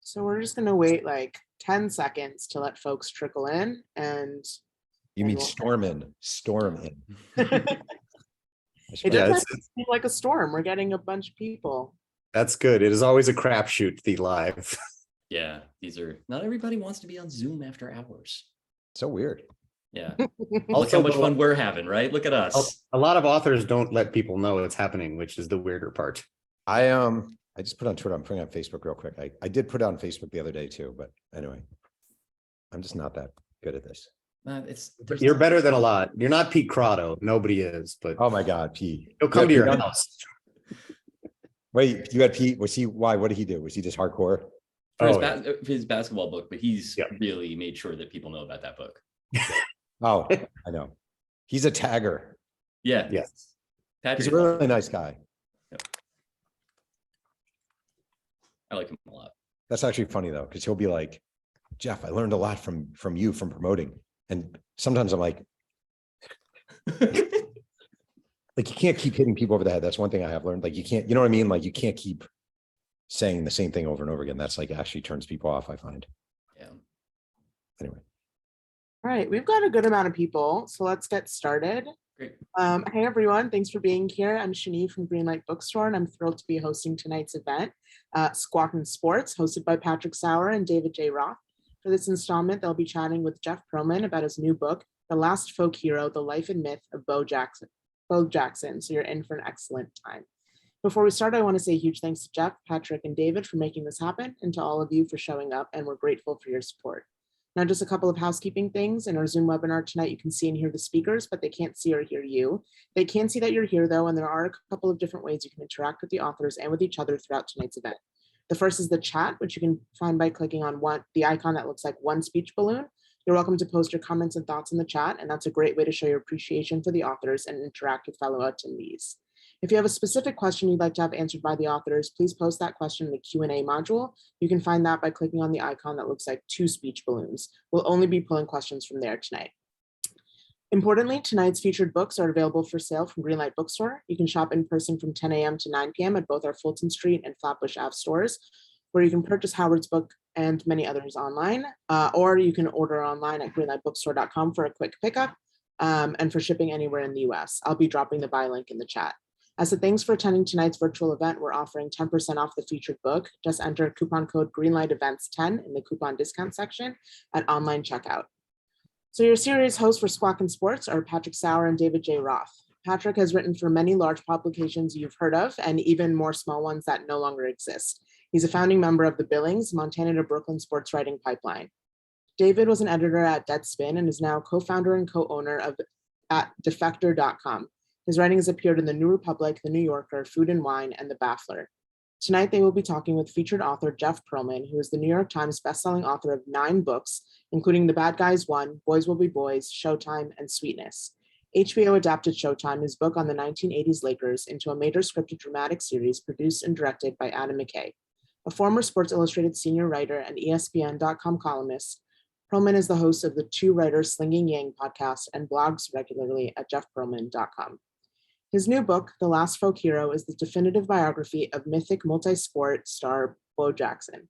So we're just going to wait like 10 seconds to let folks trickle in and You mean storm in. it does seem like a storm. We're getting a bunch of people. That's good. It is always a crapshoot, the live. Yeah, not everybody wants to be on Zoom after hours. So weird. Yeah. Look how much fun we're having, right? Look at us. A lot of authors don't let people know it's happening, which is the weirder part. I just put on Twitter. I'm putting on Facebook real quick. I did put it on Facebook the other day too, but anyway, I'm just not that good at this. You're better than a lot. You're not Pete Crotto. Nobody is, but oh my God, Pete. He'll come to your house. Wait, you had Pete? Was he? Why? What did he do? Was he just hardcore? For his basketball book, but he's really made sure that people know about that book. Oh, I know. He's a tagger. Yeah. Yes. He's a really nice guy. Yep. I like him a lot. That's actually funny though, because he'll be like, Jeff, I learned a lot from you from promoting. And sometimes I'm like, like you can't keep hitting people over the head. That's one thing I have learned. Like you can't, you know what I mean? Like you can't keep saying the same thing over and over again. That's like actually turns people off, I find. Yeah. Anyway. All right, we've got a good amount of people, so let's get started. Great. Hey everyone, thanks for being here. I'm Shani from Greenlight Bookstore, and I'm thrilled to be hosting tonight's event, Squawkin Sports, hosted by Patrick Sauer and David J. Roth. For this installment, they'll be chatting with Jeff Pearlman about his new book, The Last Folk Hero, The Life and Myth of Bo Jackson. So you're in for an excellent time. Before we start, I want to say a huge thanks to Jeff, Patrick, and David for making this happen, and to all of you for showing up, and we're grateful for your support. Now, just a couple of housekeeping things. In our Zoom webinar tonight, you can see and hear the speakers, but they can't see or hear you. They can see that you're here, though, and there are a couple of different ways you can interact with the authors and with each other throughout tonight's event. The first is the chat, which you can find by clicking on the icon that looks like one speech balloon. You're welcome to post your comments and thoughts in the chat, and that's a great way to show your appreciation for the authors and interact with fellow attendees. If you have a specific question you'd like to have answered by the authors, please post that question in the Q&A module. You can find that by clicking on the icon that looks like two speech balloons. We'll only be pulling questions from there tonight. Importantly, tonight's featured books are available for sale from Greenlight Bookstore. You can shop in person from 10 a.m. to 9 p.m. at both our Fulton Street and Flatbush Ave stores, where you can purchase Howard's book and many others online, or you can order online at greenlightbookstore.com for a quick pickup and for shipping anywhere in the US. I'll be dropping the buy link in the chat. As a thanks for attending tonight's virtual event, we're offering 10% off the featured book. Just enter coupon code GreenlightEvents10 in the coupon discount section at online checkout. So your series hosts for Squawkin Sports are Patrick Sauer and David J. Roth. Patrick has written for many large publications you've heard of, and even more small ones that no longer exist. He's a founding member of the Billings, Montana to Brooklyn sports writing pipeline. David was an editor at Deadspin and is now co-founder and co-owner of at defector.com. His writing has appeared in The New Republic, The New Yorker, Food and Wine, and The Baffler. Tonight, they will be talking with featured author Jeff Pearlman, who is the New York Times bestselling author of 9 books, including The Bad Guys 1, Boys Will Be Boys, Showtime, and Sweetness. HBO adapted Showtime, his book on the 1980s Lakers, into a major scripted dramatic series produced and directed by Adam McKay. A former Sports Illustrated senior writer and ESPN.com columnist, Pearlman is the host of the Two Writers Slinging Yang podcast and blogs regularly at jeffpearlman.com. His new book, The Last Folk Hero, is the definitive biography of mythic multi-sport star Bo Jackson.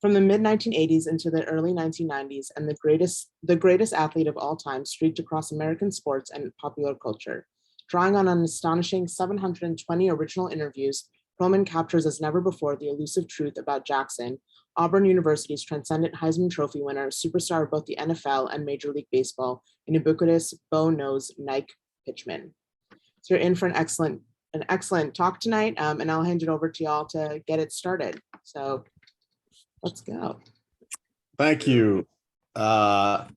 From the mid-1980s into the early 1990s, and the greatest athlete of all time streaked across American sports and popular culture. Drawing on an astonishing 720 original interviews, Pearlman captures as never before the elusive truth about Jackson, Auburn University's transcendent Heisman Trophy winner, superstar of both the NFL and Major League Baseball, and ubiquitous bow-nosed Nike pitchman. So you're in for an excellent talk tonight, and I'll hand it over to y'all to get it started. So let's go. Thank you. Here's what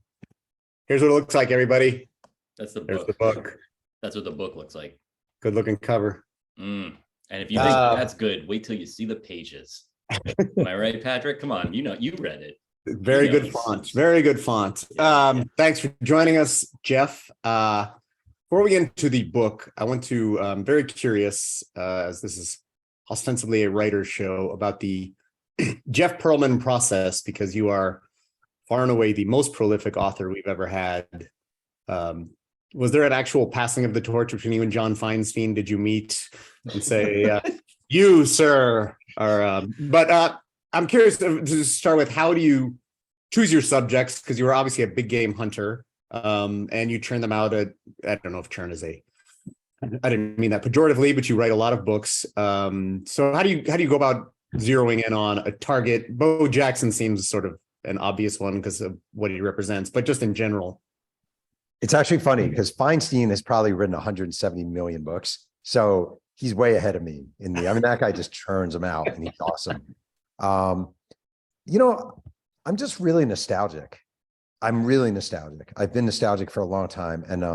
it looks like, everybody. That's the book. There's the book. That's what the book looks like. Good looking cover. And if you think that's good, wait till you see the pages. Am I right, Patrick? Come on, you read it. Very good font. Very good font. Thanks for joining us, Jeff. Before we get into the book, I want to, I'm very curious, as this is ostensibly a writer's show, about the Jeff Pearlman process, because you are far and away the most prolific author we've ever had. Was there an actual passing of the torch between you and John Feinstein? Did you meet and say, you, sir, or, I'm curious to start with, how do you choose your subjects? Because you were obviously a big game hunter, and you churn them out at, I don't know if churn is I didn't mean that pejoratively, but you write a lot of books. So how do you go about zeroing in on a target? Bo Jackson seems sort of an obvious one because of what he represents, but just in general. It's actually funny because Feinstein has probably written 170 million books. So he's way ahead of me that guy just churns them out and he's awesome. I'm just really nostalgic. I'm really nostalgic. I've been nostalgic for a long time. And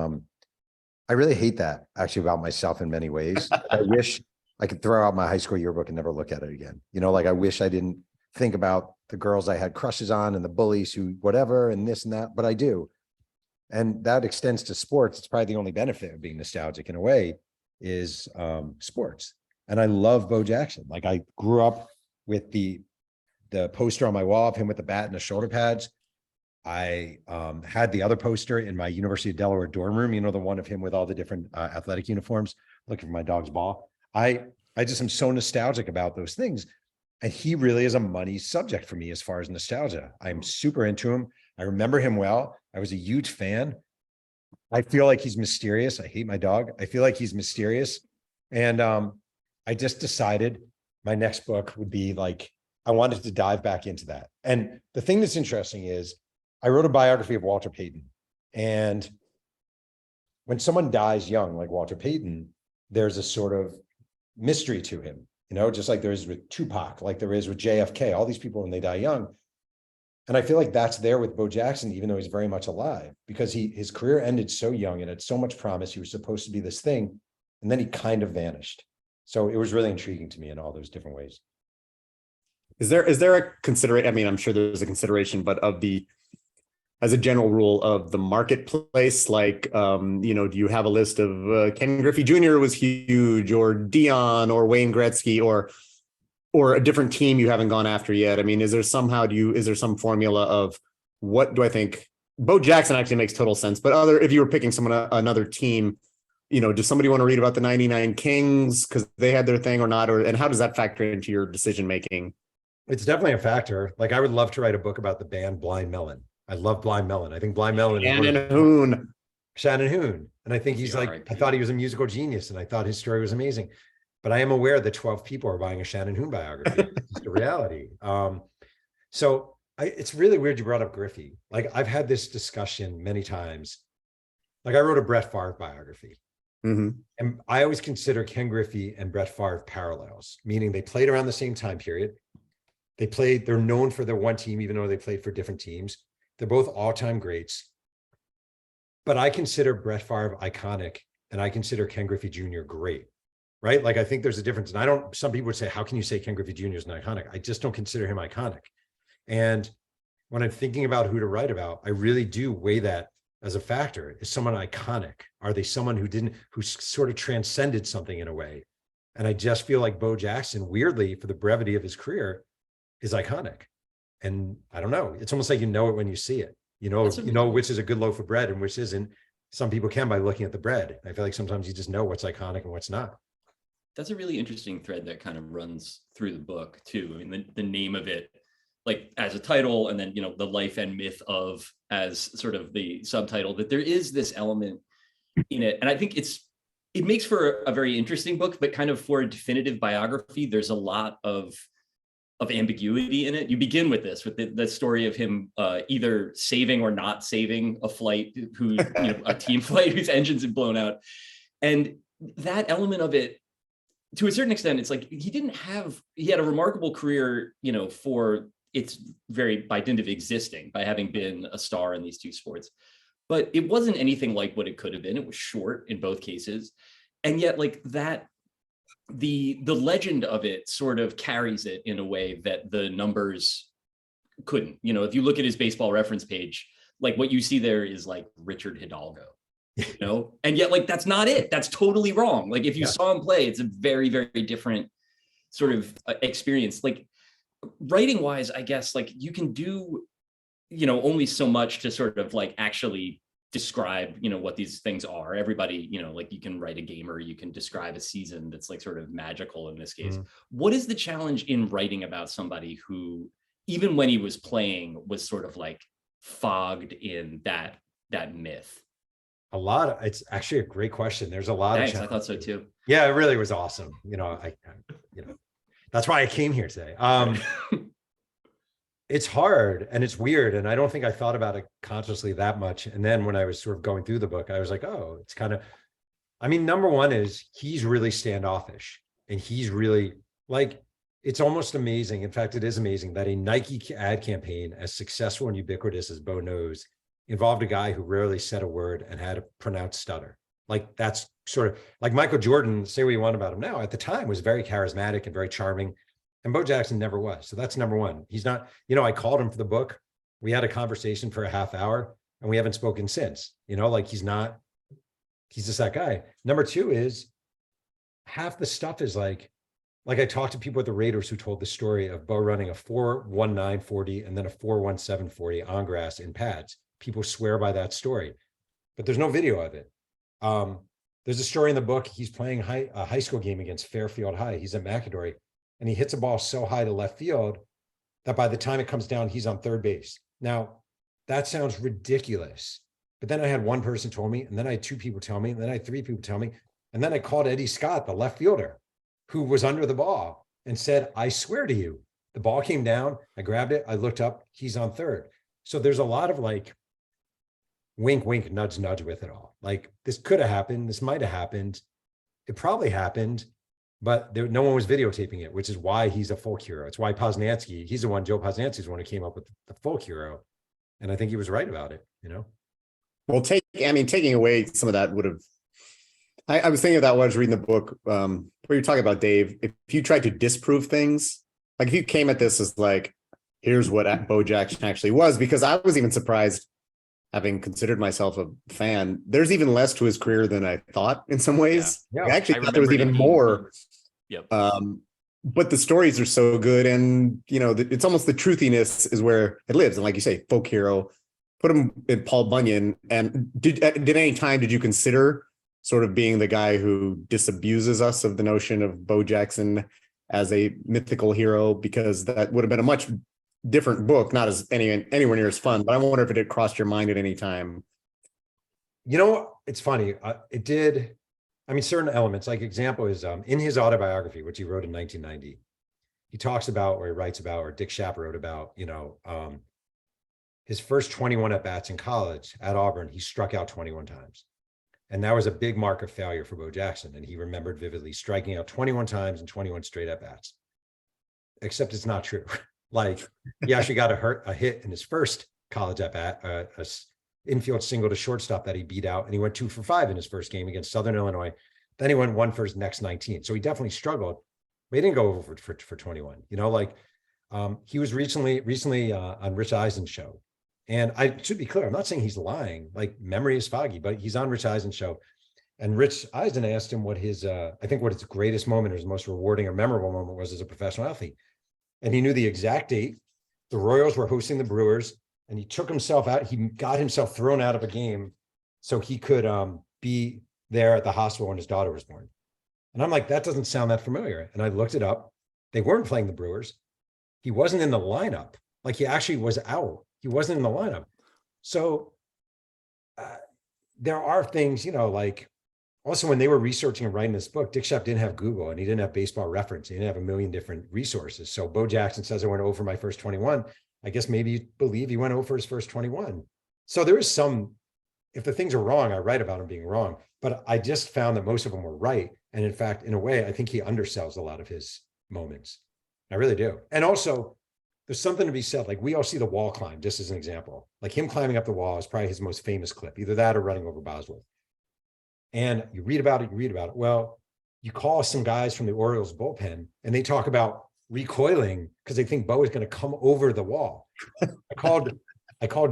I really hate that actually about myself in many ways. I wish I could throw out my high school yearbook and never look at it again. I wish I didn't think about the girls I had crushes on and the bullies who whatever and this and that, but I do. And that extends to sports. It's probably the only benefit of being nostalgic in a way is sports. And I love Bo Jackson. Like I grew up with the poster on my wall of him with the bat and the shoulder pads. I had the other poster in my University of Delaware dorm room, the one of him with all the different athletic uniforms, looking for my dog's ball. I just am so nostalgic about those things. And he really is a money subject for me as far as nostalgia. I'm super into him. I remember him well. I was a huge fan. I feel like he's mysterious. I hate my dog. I feel like he's mysterious. And I just decided my next book would be like, I wanted to dive back into that. And the thing that's interesting is I wrote a biography of Walter Payton. And when someone dies young, like Walter Payton, there's a sort of mystery to him, just like there is with Tupac, like there is with JFK, all these people when they die young. And I feel like that's there with Bo Jackson, even though he's very much alive, because his career ended so young and had so much promise. He was supposed to be this thing, and then he kind of vanished. So it was really intriguing to me in all those different ways. Is there a consideration? I mean, I'm sure there's a consideration, but as a general rule of the marketplace, like, do you have a list of Ken Griffey Jr. was huge, or Dion, or Wayne Gretzky, or a different team you haven't gone after yet? I mean, is there some formula of what do I think? Bo Jackson actually makes total sense, but if you were picking another team, does somebody want to read about the 99 Kings because they had their thing or not? And how does that factor into your decision making? It's definitely a factor. Like I would love to write a book about the band Blind Melon. I love Blind Melon. I think Blind Melon is Shannon Hoon. And I think he's I thought he was a musical genius and I thought his story was amazing. But I am aware that 12 people are buying a Shannon Hoon biography. It's just a reality. So it's really weird you brought up Griffey. Like I've had this discussion many times. Like I wrote a Brett Favre biography. Mm-hmm. And I always consider Ken Griffey and Brett Favre parallels, meaning they played around the same time period. They're known for their one team, even though they played for different teams. They're both all-time greats. But I consider Brett Favre iconic and I consider Ken Griffey Jr. great. Right? Like I think there's a difference. And some people would say, how can you say Ken Griffey Jr. is an iconic? I just don't consider him iconic. And when I'm thinking about who to write about, I really do weigh that as a factor. Is someone iconic? Are they someone who sort of transcended something in a way? And I just feel like Bo Jackson, weirdly, for the brevity of his career, is iconic. And I don't know, it's almost like you know it when you see it. You know which is a good loaf of bread and which isn't. Some people can by looking at the bread. I feel like sometimes you just know what's iconic and what's not. That's a really interesting thread that kind of runs through the book too. I mean, the name of it, like as a title, and then, the life and myth of as sort of the subtitle, that there is this element in it. And I think it makes for a very interesting book, but kind of for a definitive biography, there's a lot of ambiguity in it. You begin with the story of him either saving or not saving a flight, a team flight whose engines had blown out. And that element of it, to a certain extent, it's like he had a remarkable career, for its very by dint of existing, by having been a star in these two sports. But it wasn't anything like what it could have been. It was short in both cases. And yet like that, the legend of it sort of carries it in a way that the numbers couldn't. If you look at his baseball reference page, like what you see there is like Richard Hidalgo, and yet like that's not it. That's totally wrong. Like if you saw him play, it's a very, very different sort of experience. Like writing wise, I guess like you can do only so much to sort of like actually describe, what these things are. Everybody, like you can write a game or you can describe a season that's like sort of magical in this case. What is the challenge in writing about somebody who, even when he was playing, was sort of like fogged in that myth? It's actually a great question. There's a lot Thanks, of I thought so too. Yeah, it really was awesome. That's why I came here today. It's hard and it's weird. And I don't think I thought about it consciously that much. And then when I was sort of going through the book, I was like, oh, it's kind of, number one is he's really standoffish and he's really like, it's almost amazing. In fact, it is amazing that a Nike ad campaign as successful and ubiquitous as Bo knows involved a guy who rarely said a word and had a pronounced stutter. Like that's sort of like Michael Jordan, say what you want about him now, at the time was very charismatic and very charming. And Bo Jackson never was. So that's number one. He's not, I called him for the book. We had a conversation for a half hour and we haven't spoken since, like he's just that guy. Number two is half the stuff is like I talked to people at the Raiders who told the story of Bo running a 4.19 40 and then a 4.17 40 on grass in pads. People swear by that story, but there's no video of it. There's a story in the book. He's playing a high school game against Fairfield High. He's at McAdory and he hits a ball so high to left field that by the time it comes down, he's on third base. Now, that sounds ridiculous. But then I had one person told me, and then I had two people tell me, and then I had three people tell me. And then I called Eddie Scott, the left fielder, who was under the ball and said, I swear to you, the ball came down, I grabbed it, I looked up, he's on third. So there's a lot of like wink, wink, nudge, nudge with it all. Like this could have happened. This might've happened. It probably happened, but no one was videotaping it, which is why he's a folk hero. It's why Joe Posnanski's the one who came up with the folk hero. And I think he was right about it, Well, taking away some of that would have, I was thinking of that when I was reading the book, where you're talking about Dave, if you tried to disprove things, like if you came at this as like, here's what Bo Jackson actually was, because I was even surprised, having considered myself a fan, there's even less to his career than I thought in some ways. Yeah. I actually thought there was even more. Yep. But the stories are so good, and it's almost the truthiness is where it lives. And like you say, folk hero, put him in Paul Bunyan. And did any time did you consider sort of being the guy who disabuses us of the notion of Bo Jackson as a mythical hero? Because that would have been a much different book, not as anywhere near as fun. But I wonder if it had crossed your mind at any time. It's funny. It did. Certain elements, like example is in his autobiography, which he wrote in 1990, he talks about, or he writes about, or Dick Schaap wrote about, his first 21 at-bats in college at Auburn, he struck out 21 times. And that was a big mark of failure for Bo Jackson. And he remembered vividly striking out 21 times and 21 straight at-bats. Except it's not true. Like he actually got a hit in his first college at-bat, a infield single to shortstop that he beat out, and he went 2 for 5 in his first game against Southern Illinois. Then he went 1 for his next 19. So he definitely struggled, but he didn't go over for 21. He was recently on Rich Eisen's show. And I should be clear, I'm not saying he's lying, like memory is foggy, but he's on Rich Eisen's show. And Rich Eisen asked him what his greatest moment or his most rewarding or memorable moment was as a professional athlete. And he knew the exact date. The Royals were hosting the Brewers, and he took himself out. He got himself thrown out of a game so he could be there at the hospital when his daughter was born. And I'm like, that doesn't sound that familiar. And I looked it up. They weren't playing the Brewers. He wasn't in the lineup. Like he actually was out. He wasn't in the lineup. So there are things, like also when they were researching and writing this book, Dick Schaap didn't have Google and he didn't have Baseball Reference. He didn't have a million different resources. So Bo Jackson says I went over my first 21. I guess maybe you believe he went over his first 21. So there is some, if the things are wrong, I write about them being wrong, but I just found that most of them were right. And in fact, in a way, I think he undersells a lot of his moments. I really do. And also there's something to be said. Like we all see the wall climb, just as an example, like him climbing up the wall is probably his most famous clip, either that or running over Boswell. And you read about it. Well, you call some guys from the Orioles bullpen and they talk about recoiling because they think Bo is going to come over the wall. I called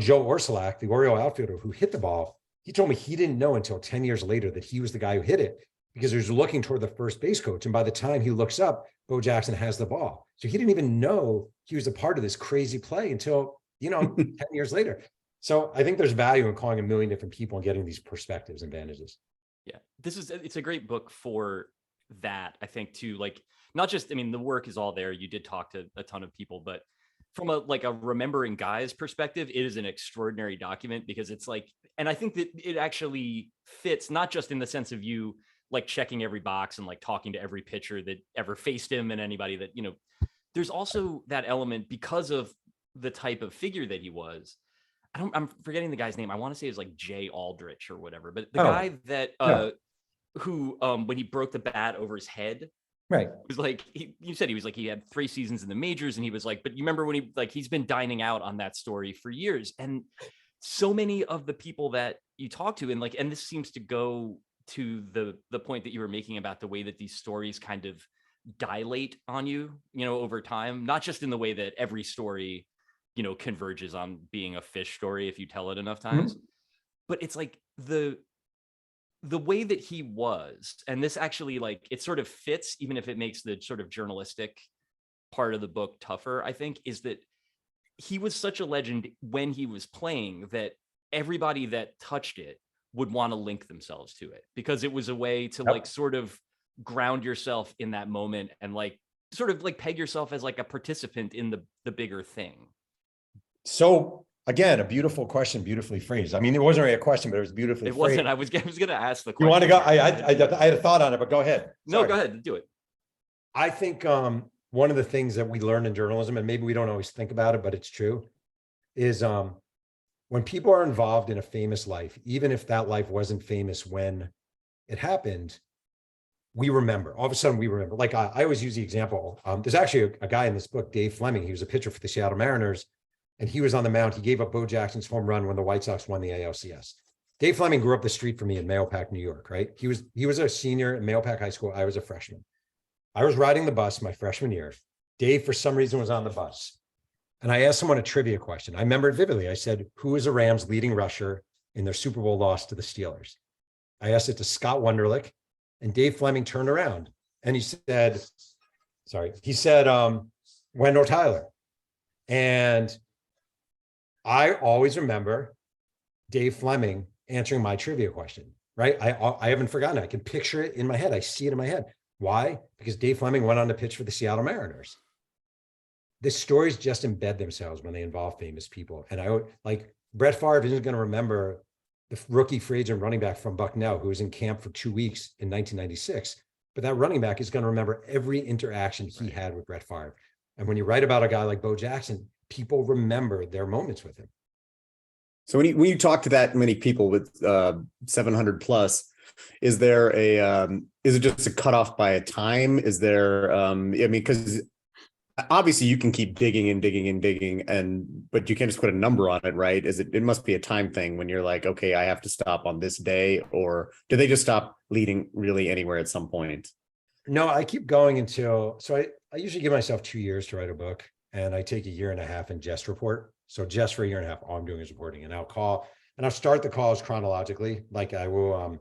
Joe Orsulak, the Oriole outfielder who hit the ball. He told me he didn't know until 10 years later that he was the guy who hit it because he was looking toward the first base coach. And by the time he looks up, Bo Jackson has the ball. So he didn't even know he was a part of this crazy play until, 10 years later. So I think there's value in calling a million different people and getting these perspectives and advantages. Yeah, it's a great book for that, I think, too. Like, not just, I mean, the work is all there. You did talk to a ton of people, but from a remembering guys perspective, it is an extraordinary document, because it's like, and I think that it actually fits not just in the sense of you like checking every box and like talking to every pitcher that ever faced him and anybody that, there's also that element because of the type of figure that he was. I'm forgetting the guy's name. I want to say it was like Jay Aldrich or whatever, but the guy that who when he broke the bat over his head, right, was like, you said he was like, he had 3 seasons in the majors, and he was like, but you remember when he's been dining out on that story for years. And so many of the people that you talk to, and this seems to go to the point that you were making about the way that these stories kind of dilate on you, over time, not just in the way that every story, converges on being a fish story if you tell it enough times, but it's like the way that he was, and this actually, like, it sort of fits, even if it makes the sort of journalistic part of the book tougher, I think, is that he was such a legend when he was playing that everybody that touched it would want to link themselves to it, because it was a way to like sort of ground yourself in that moment and like sort of like peg yourself as like a participant in the bigger thing. So again, a beautiful question, beautifully phrased. I mean, it wasn't really a question, but it was beautifully It wasn't. phrased. I was going to ask the question. You want to go? I had a thought on it, but go ahead. No, go ahead. Do it. I think one of the things that we learn in journalism, and maybe we don't always think about it, but it's true, is when people are involved in a famous life, even if that life wasn't famous when it happened, we remember. All of a sudden, we remember. Like I always use the example. There's actually a guy in this book, Dave Fleming. He was a pitcher for the Seattle Mariners, and he was on the mound. He gave up Bo Jackson's home run when the White Sox won the ALCS. Dave Fleming grew up the street from me in Mahopac, New York, right? He was a senior in Mahopac High School. I was a freshman. I was riding the bus my freshman year. Dave, for some reason, was on the bus. And I asked someone a trivia question. I remember it vividly. I said, who is the Rams' leading rusher in their Super Bowl loss to the Steelers? I asked it to Scott Wunderlich, and Dave Fleming turned around and he said, Wendell Tyler. And I always remember Dave Fleming answering my trivia question, right? I haven't forgotten it. I can picture it in my head. I see it in my head. Why? Because Dave Fleming went on to pitch for the Seattle Mariners. The stories just embed themselves when they involve famous people. And I like Brett Favre isn't going to remember the rookie free agent running back from Bucknell who was in camp for 2 weeks in 1996. But that running back is going to remember every interaction he had with Brett Favre. And when you write about a guy like Bo Jackson, people remember their moments with him. So when you talk to that many people with 700 plus, is there is it just a cutoff by a time? Is there, I mean, because obviously you can keep digging and digging and digging, but you can't just put a number on it, right? It must be a time thing when you're like, okay, I have to stop on this day, or do they just stop leading really anywhere at some point? No, I keep going until, so I usually give myself 2 years to write a book, and I take 1.5 years and just report. So just for 1.5 years, all I'm doing is reporting, and I'll start the calls chronologically. Like I'll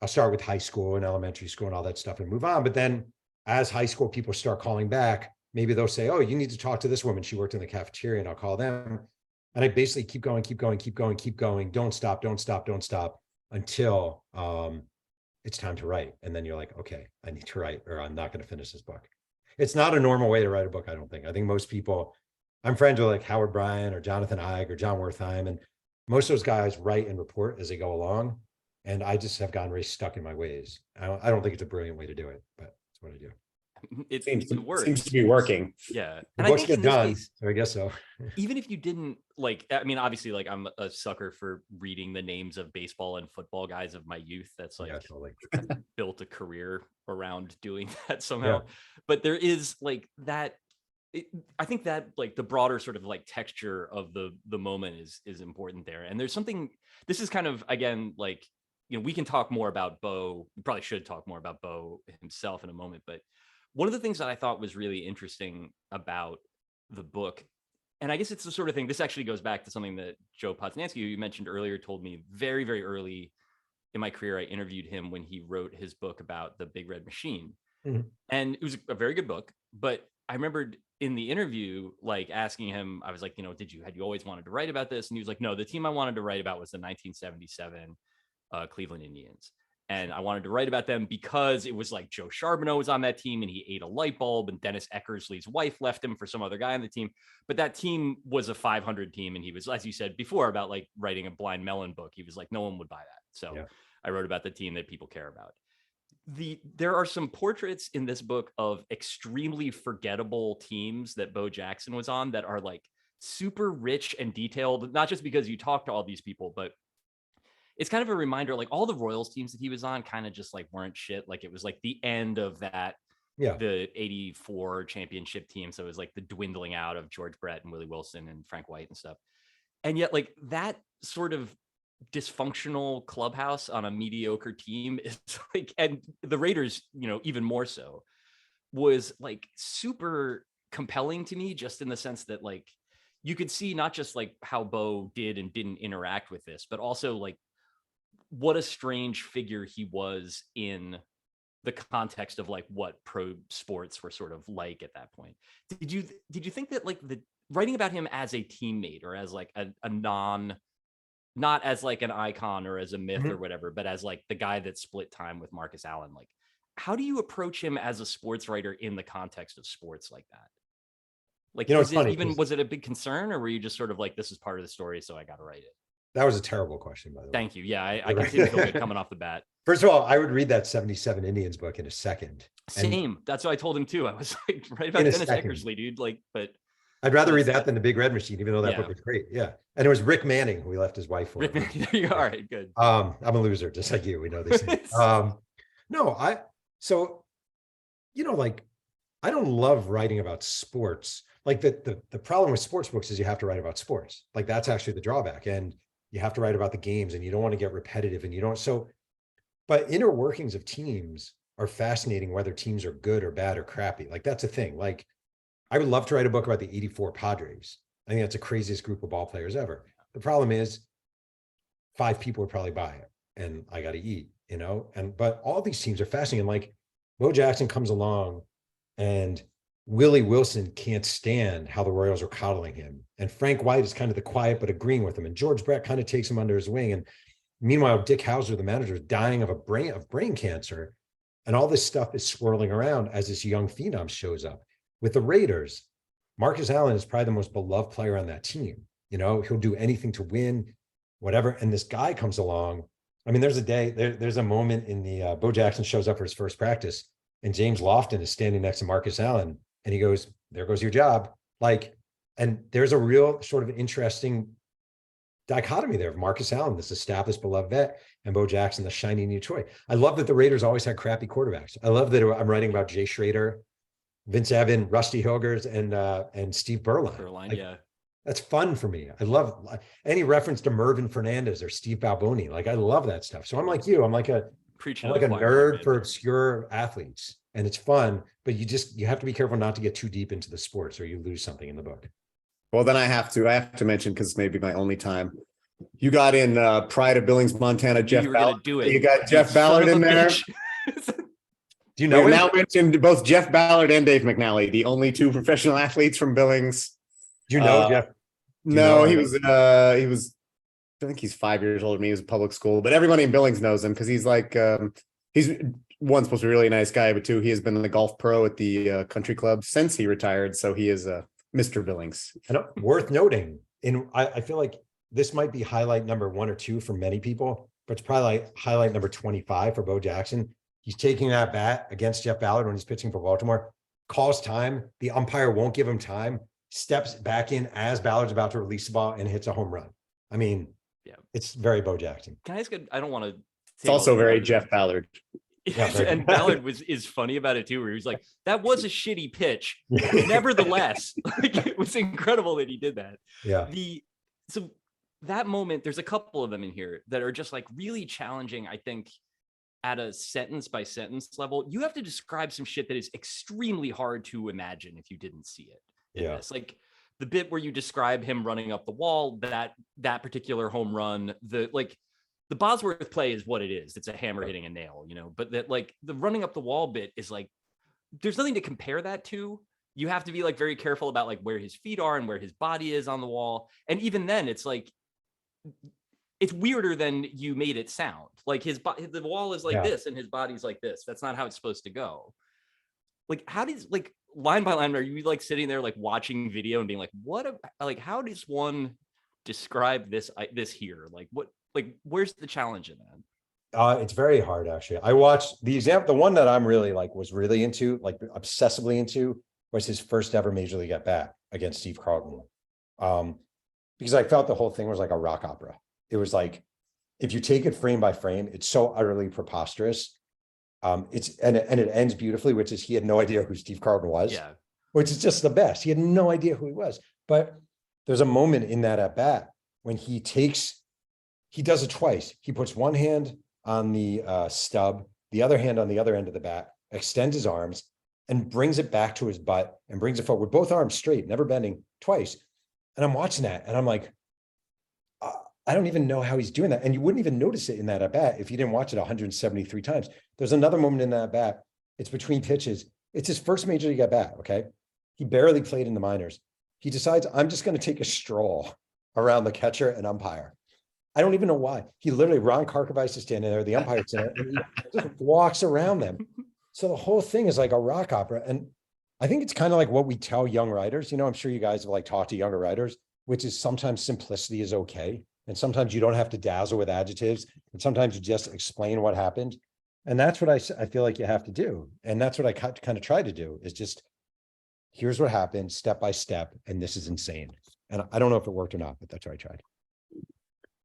start with high school and elementary school and all that stuff and move on. But then as high school people start calling back, maybe they'll say, oh, you need to talk to this woman. She worked in the cafeteria, and I'll call them. And I basically keep going. Don't stop until it's time to write. And then you're like, okay, I need to write, or I'm not going to finish this book. It's not a normal way to write a book, I don't think. I think most people, I'm friends with like Howard Bryan or Jonathan Eig or John Wertheim, and most of those guys write and report as they go along. And I just have gotten really stuck in my ways. I don't think it's a brilliant way to do it, but it's what I do. It Seems works. to be working. Yeah. The And books I think get done, case, so I guess so. even if you didn't like, I mean, obviously, like I'm a sucker for reading the names of baseball and football guys of my youth. That's like Yeah, totally. built a career around doing that somehow. Yeah. But there is like that. I think that like the broader sort of like texture of the moment is important there. And there's something, this is kind of, again, like, we can talk more about Bo. We probably should talk more about Bo himself in a moment. But one of the things that I thought was really interesting about the book, and I guess it's the sort of thing, this actually goes back to something that Joe Poznansky, who you mentioned earlier, told me very, very early in my career. I interviewed him when he wrote his book about the Big Red Machine. Mm-hmm. And it was a very good book, but I remembered in the interview, like asking him, I was like, had you always wanted to write about this? And he was like, no, the team I wanted to write about was the 1977 Cleveland Indians. And I wanted to write about them because it was like Joe Charbonneau was on that team and he ate a light bulb, and Dennis Eckersley's wife left him for some other guy on the team. But that team was a 500 team. And he was, as you said before, about like writing a Blind Melon book. He was like, no one would buy that. So I wrote about the team that people care about. There are some portraits in this book of extremely forgettable teams that Bo Jackson was on that are like super rich and detailed, not just because you talk to all these people, but it's kind of a reminder, like all the Royals teams that he was on kind of just like weren't shit. Like it was like the end of that, the 84 championship team. So it was like the dwindling out of George Brett and Willie Wilson and Frank White and stuff. And yet like that sort of dysfunctional clubhouse on a mediocre team is like, and the Raiders, even more so, was like super compelling to me, just in the sense that like you could see not just like how Bo did and didn't interact with this, but also like what a strange figure he was in the context of like what pro sports were sort of like at that point. Did you think that like the writing about him as a teammate or as like a not as like an icon or as a myth or whatever, but as like the guy that split time with Marcus Allen, like how do you approach him as a sports writer in the context of sports like that? Like, was it a big concern, or were you just sort of like, this is part of the story, so I got to write it? That was a terrible question, by the way. Thank you. Yeah, I continue to feel good coming off the bat. First of all, I would read that 77 Indians book in a second. Same. That's what I told him too. I was like, right about Dennis Eckersley, dude. Like, but I'd rather read that than The Big Red Machine, even though that book was great. Yeah. And it was Rick Manning who he left his wife for. Rick Manning, there you go. All right, good. I'm a loser, just like you. We know this. Like, I don't love writing about sports. Like the problem with sports books is you have to write about sports. Like that's actually the drawback. And you have to write about the games and you don't want to get repetitive and you don't. But inner workings of teams are fascinating, whether teams are good or bad or crappy. Like that's a thing. Like I would love to write a book about the 84 Padres. I think that's the craziest group of ball players ever. The problem is 5 people would probably buy it and I got to eat, but all these teams are fascinating. Like Bo Jackson comes along and Willie Wilson can't stand how the Royals are coddling him. And Frank White is kind of the quiet, but agreeing with him. And George Brett kind of takes him under his wing. And meanwhile, Dick Hauser, the manager, is dying of brain cancer. And all this stuff is swirling around as this young phenom shows up. With the Raiders, Marcus Allen is probably the most beloved player on that team. He'll do anything to win, whatever. And this guy comes along. I mean, there's a moment in the Bo Jackson shows up for his first practice and James Lofton is standing next to Marcus Allen and he goes, there goes your job. Like, and there's a real sort of interesting dichotomy there of Marcus Allen, this established beloved vet, and Bo Jackson, the shiny new toy. I love that the Raiders always had crappy quarterbacks. I love that I'm writing about Jay Schrader, Vince Evan, Rusty Hilgers, and Steve Berline. That's fun for me. I love any reference to Mervyn Fernandez or Steve Balboni. Like I love that stuff. So I'm like you. I'm like a nerd for obscure athletes, and it's fun. But you have to be careful not to get too deep into the sports, or you lose something in the book. Well, then I have to mention, because maybe my only time. You got in Pride of Billings, Montana, Jeff Ballard. You got Jeff Ballard in there. Do you know? We now mentioned both Jeff Ballard and Dave McNally, the only 2 professional athletes from Billings. Do you know Jeff? No, he was. I think he's 5 years older than me. He was in public school, but everybody in Billings knows him because he's like he's one, supposed to be a really nice guy, but 2, he has been the golf pro at the country club since he retired. So he is Mr. Billings. Worth noting, I feel like this might be highlight number 1 or 2 for many people, but it's probably like highlight number 25 for Bo Jackson. He's taking that bat against Jeff Ballard when he's pitching for Baltimore, calls time. The umpire won't give him time, steps back in as Ballard's about to release the ball and hits a home run. I mean, it's very Bo Jackson. Can I ask I don't want to. It's also very Jeff Ballard. Yeah, and Ballard is funny about it too, where he was like, that was a shitty pitch. Nevertheless, like, it was incredible that he did that. Yeah. So that moment, there's a couple of them in here that are just like really challenging, I think, at a sentence by sentence level. You have to describe some shit that is extremely hard to imagine if you didn't see it. Yeah. This. Like the bit where you describe him running up the wall, that particular home run, the Bosworth play is what it is. It's a hammer hitting a nail, but that like the running up the wall bit is like, there's nothing to compare that to. you have to be like very careful about like where his feet are and where his body is on the wall. And even then it's like, it's weirder than you made it sound. Like the wall is like this and his body's like this. That's not how it's supposed to go. Like, how does, like, line by line, are you like sitting there like watching video and being like, how does one describe this here? Like, where's the challenge in that? It's very hard, actually. I watched the one that I'm really was really into, like obsessively into, was his first ever major league at bat against Steve Carlton. Because I felt the whole thing was like a rock opera. It was like, if you take it frame by frame, it's so utterly preposterous. And it ends beautifully, which is he had no idea who Steve Carlton was, which is just the best. He had no idea who he was. But there's a moment in that at bat when he does it twice. He puts one hand on the stub, the other hand on the other end of the bat, extends his arms and brings it back to his butt and brings it forward with both arms straight, never bending, twice. And I'm watching that and I'm like, I don't even know how he's doing that. And you wouldn't even notice it in that at bat if you didn't watch it 173 times. There's another moment in that at bat. It's between pitches. It's his first major league at bat. Okay. He barely played in the minors. He decides, I'm just going to take a stroll around the catcher and umpire. I don't even know why. He literally, Ron Karkovice is standing there, the umpire's there, and he just walks around them. So the whole thing is like a rock opera. And I think it's kind of like what we tell young writers. You know, I'm sure you guys have like talked to younger writers, which is sometimes simplicity is okay. And sometimes you don't have to dazzle with adjectives. And sometimes you just explain what happened. And that's what I feel like you have to do. And that's what I kind of try to do, is just, here's what happened step by step. And this is insane. And I don't know if it worked or not, but that's what I tried.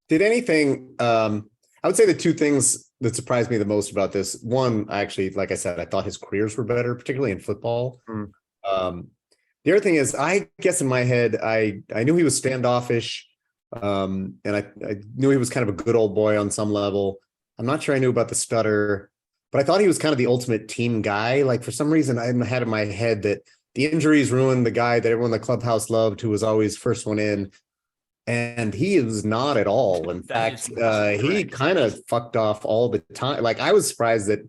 Did anything, I would say the two things that surprised me the most about this, one, actually, like I said, I thought his careers were better, particularly in football. The other thing is, I guess in my head, I knew he was standoffish. And I knew he was kind of a good old boy on some level. I'm not sure I knew about the stutter, but I thought he was kind of the ultimate team guy. Like, for some reason, I had in my head that the injuries ruined the guy that everyone in the clubhouse loved, who was always first one in. And he is not at all. In fact, he kind of fucked off all the time. Like, I was surprised that there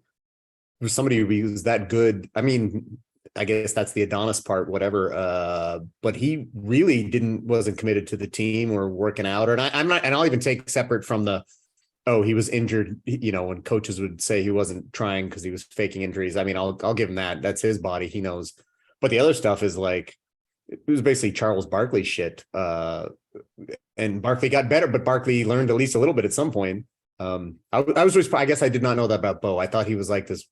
was somebody who was that good. I mean, I guess that's the Adonis part, whatever. But he really wasn't committed to the team or working out. And I'm not, and I'll even take separate from he was injured, you know, when coaches would say he wasn't trying because he was faking injuries. I mean, I'll give him that. That's his body. He knows. But the other stuff is like, it was basically Charles Barkley shit. And Barkley got better, but Barkley learned at least a little bit at some point. I guess I did not know that about Bo. I thought he was like this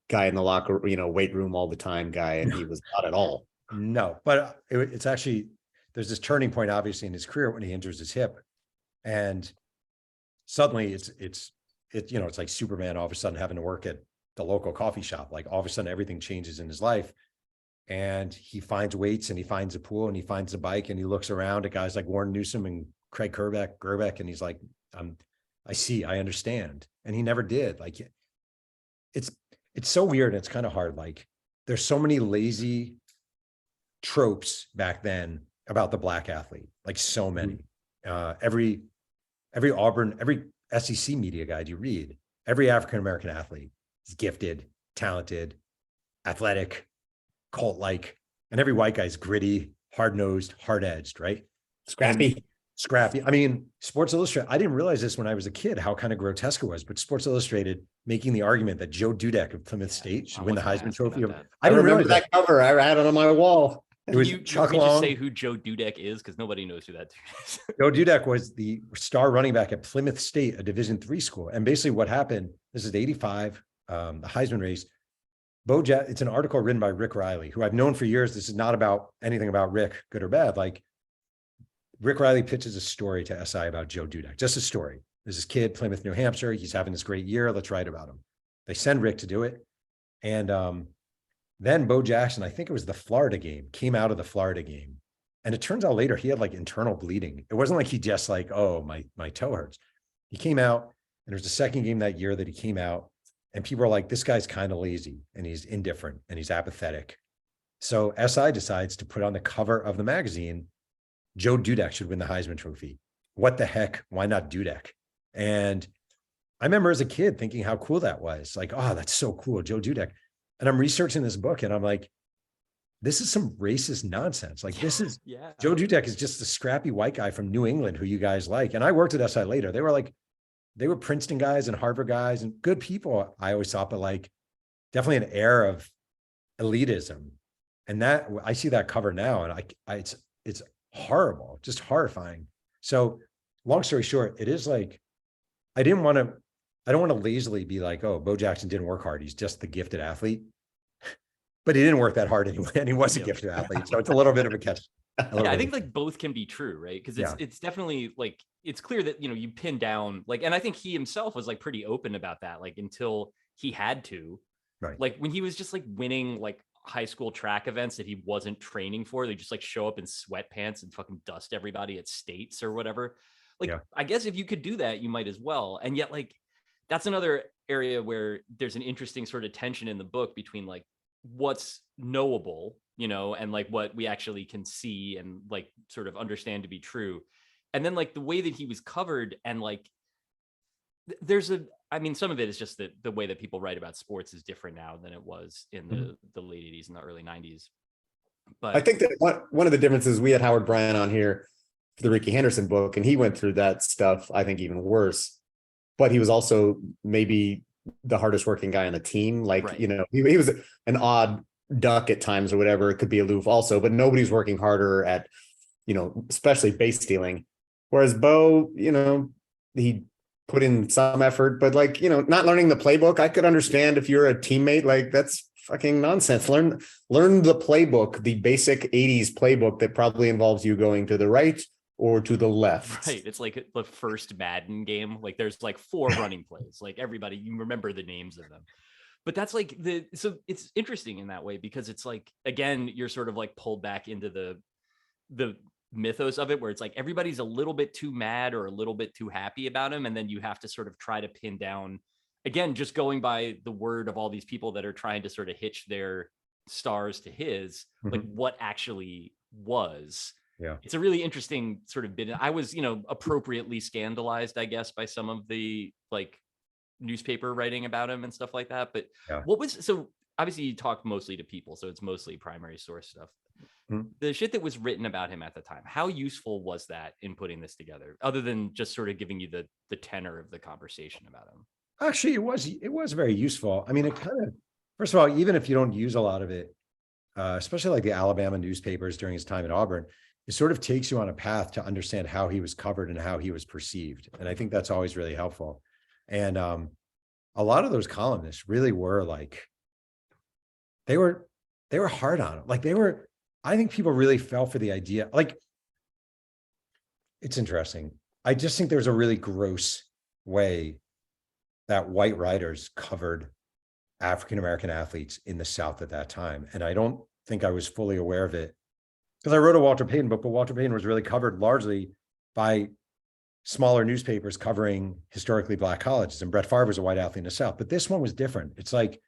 guy in the locker, weight room all the time guy, and he was not at all. No, but it's actually, there's this turning point, obviously, in his career when he injures his hip, and suddenly it's like Superman all of a sudden having to work at the local coffee shop. Like, all of a sudden everything changes in his life, and he finds weights and he finds a pool and he finds a bike, and he looks around at guys like Warren Newsom and Craig Gerbeck, and he's like, I understand. And he never did. Like, it's so weird. It's kind of hard. Like, there's so many lazy tropes back then about the black athlete, like so many. Every Auburn, every SEC media guide you read, every African-American athlete is gifted, talented, athletic, cult-like, and every white guy is gritty, hard-nosed, hard-edged, right? Scrappy. I mean, Sports Illustrated, I didn't realize this when I was a kid, how kind of grotesque it was, but Sports Illustrated making the argument that Joe Dudek of Plymouth State should win the Heisman Trophy. I didn't remember that cover. I had it on my wall. Can you just say who Joe Dudek is? Because nobody knows who that dude is. Joe Dudek was the star running back at Plymouth State, a Division III school. And basically what happened, this is 85, the Heisman race. It's an article written by Rick Riley, who I've known for years. This is not about anything about Rick, good or bad. Like, Rick Riley pitches a story to SI about Joe Dudek, just a story. There's this kid, Plymouth, New Hampshire. He's having this great year. Let's write about him. They send Rick to do it. And then Bo Jackson, I think it was the Florida game, came out of the Florida game. And it turns out later he had like internal bleeding. It wasn't like he just like, oh, my toe hurts. He came out, and it was the second game that year that he came out. And people are like, this guy's kind of lazy, and he's indifferent, and he's apathetic. So SI decides to put on the cover of the magazine, Joe Dudek should win the Heisman Trophy. What the heck? Why not Dudek? And I remember as a kid thinking how cool that was. Like, oh, that's so cool, Joe Dudek. And I'm researching this book, and I'm like, this is some racist nonsense. Like this is Yeah. Joe Dudek is just a scrappy white guy from New England who you guys like. And I worked at SI later. They were Princeton guys and Harvard guys and good people, I always thought, but like definitely an air of elitism. And that I see that cover now, and it's horrible, just horrifying. So long story short, it is like, I don't want to lazily be like, oh, Bo Jackson didn't work hard. He's just the gifted athlete. But he didn't work that hard anyway, and he was a gifted athlete. So it's a little bit of a catch. Yeah, I think like both can be true, right? Because it's definitely like, it's clear that, you pin down like, and I think he himself was like pretty open about that, like until he had to, right? Like when he was just like winning like high school track events that he wasn't training for, they just like show up in sweatpants and fucking dust everybody at states or whatever. Like, I guess if you could do that, you might as well. And yet like, that's another area where there's an interesting sort of tension in the book between like what's knowable, and like what we actually can see and like sort of understand to be true. And then like the way that he was covered, and like some of it is just that the way that people write about sports is different now than it was in the late 80s and the early 90s. But I think that one of the differences, we had Howard Bryan on here for the Ricky Henderson book, and he went through that stuff, I think even worse, but he was also maybe the hardest working guy on the team. Like, right. He was an odd duck at times or whatever. It could be aloof also, but nobody's working harder at, especially base stealing. Whereas Bo, he put in some effort, but like, not learning the playbook, I could understand if you're a teammate, like that's fucking nonsense. Learn the playbook, the basic 80s playbook that probably involves you going to the right or to the left. Right. It's like the first Madden game. Like there's like 4 running plays, like everybody, you remember the names of them. But that's like so it's interesting in that way, because it's like, again, you're sort of like pulled back into the mythos of it, where it's like everybody's a little bit too mad or a little bit too happy about him. And then you have to sort of try to pin down, again, just going by the word of all these people that are trying to sort of hitch their stars to his, like what actually was. Yeah. It's a really interesting sort of bit. I was, appropriately scandalized, I guess, by some of the like newspaper writing about him and stuff like that. But so obviously you talk mostly to people, so it's mostly primary source stuff. The shit that was written about him at the time, how useful was that in putting this together, other than just sort of giving you the tenor of the conversation about him? Actually, it was very useful. I mean, it kind of, first of all, even if you don't use a lot of it, especially like the Alabama newspapers during his time at Auburn, it sort of takes you on a path to understand how he was covered and how he was perceived. And I think that's always really helpful. And a lot of those columnists really were like, they were hard on him. Like I think people really fell for the idea. Like, it's interesting. I just think there's a really gross way that white writers covered African-American athletes in the South at that time. And I don't think I was fully aware of it, because I wrote a Walter Payton book, but Walter Payton was really covered largely by smaller newspapers covering historically Black colleges. And Brett Favre was a white athlete in the South, but this one was different. It's like,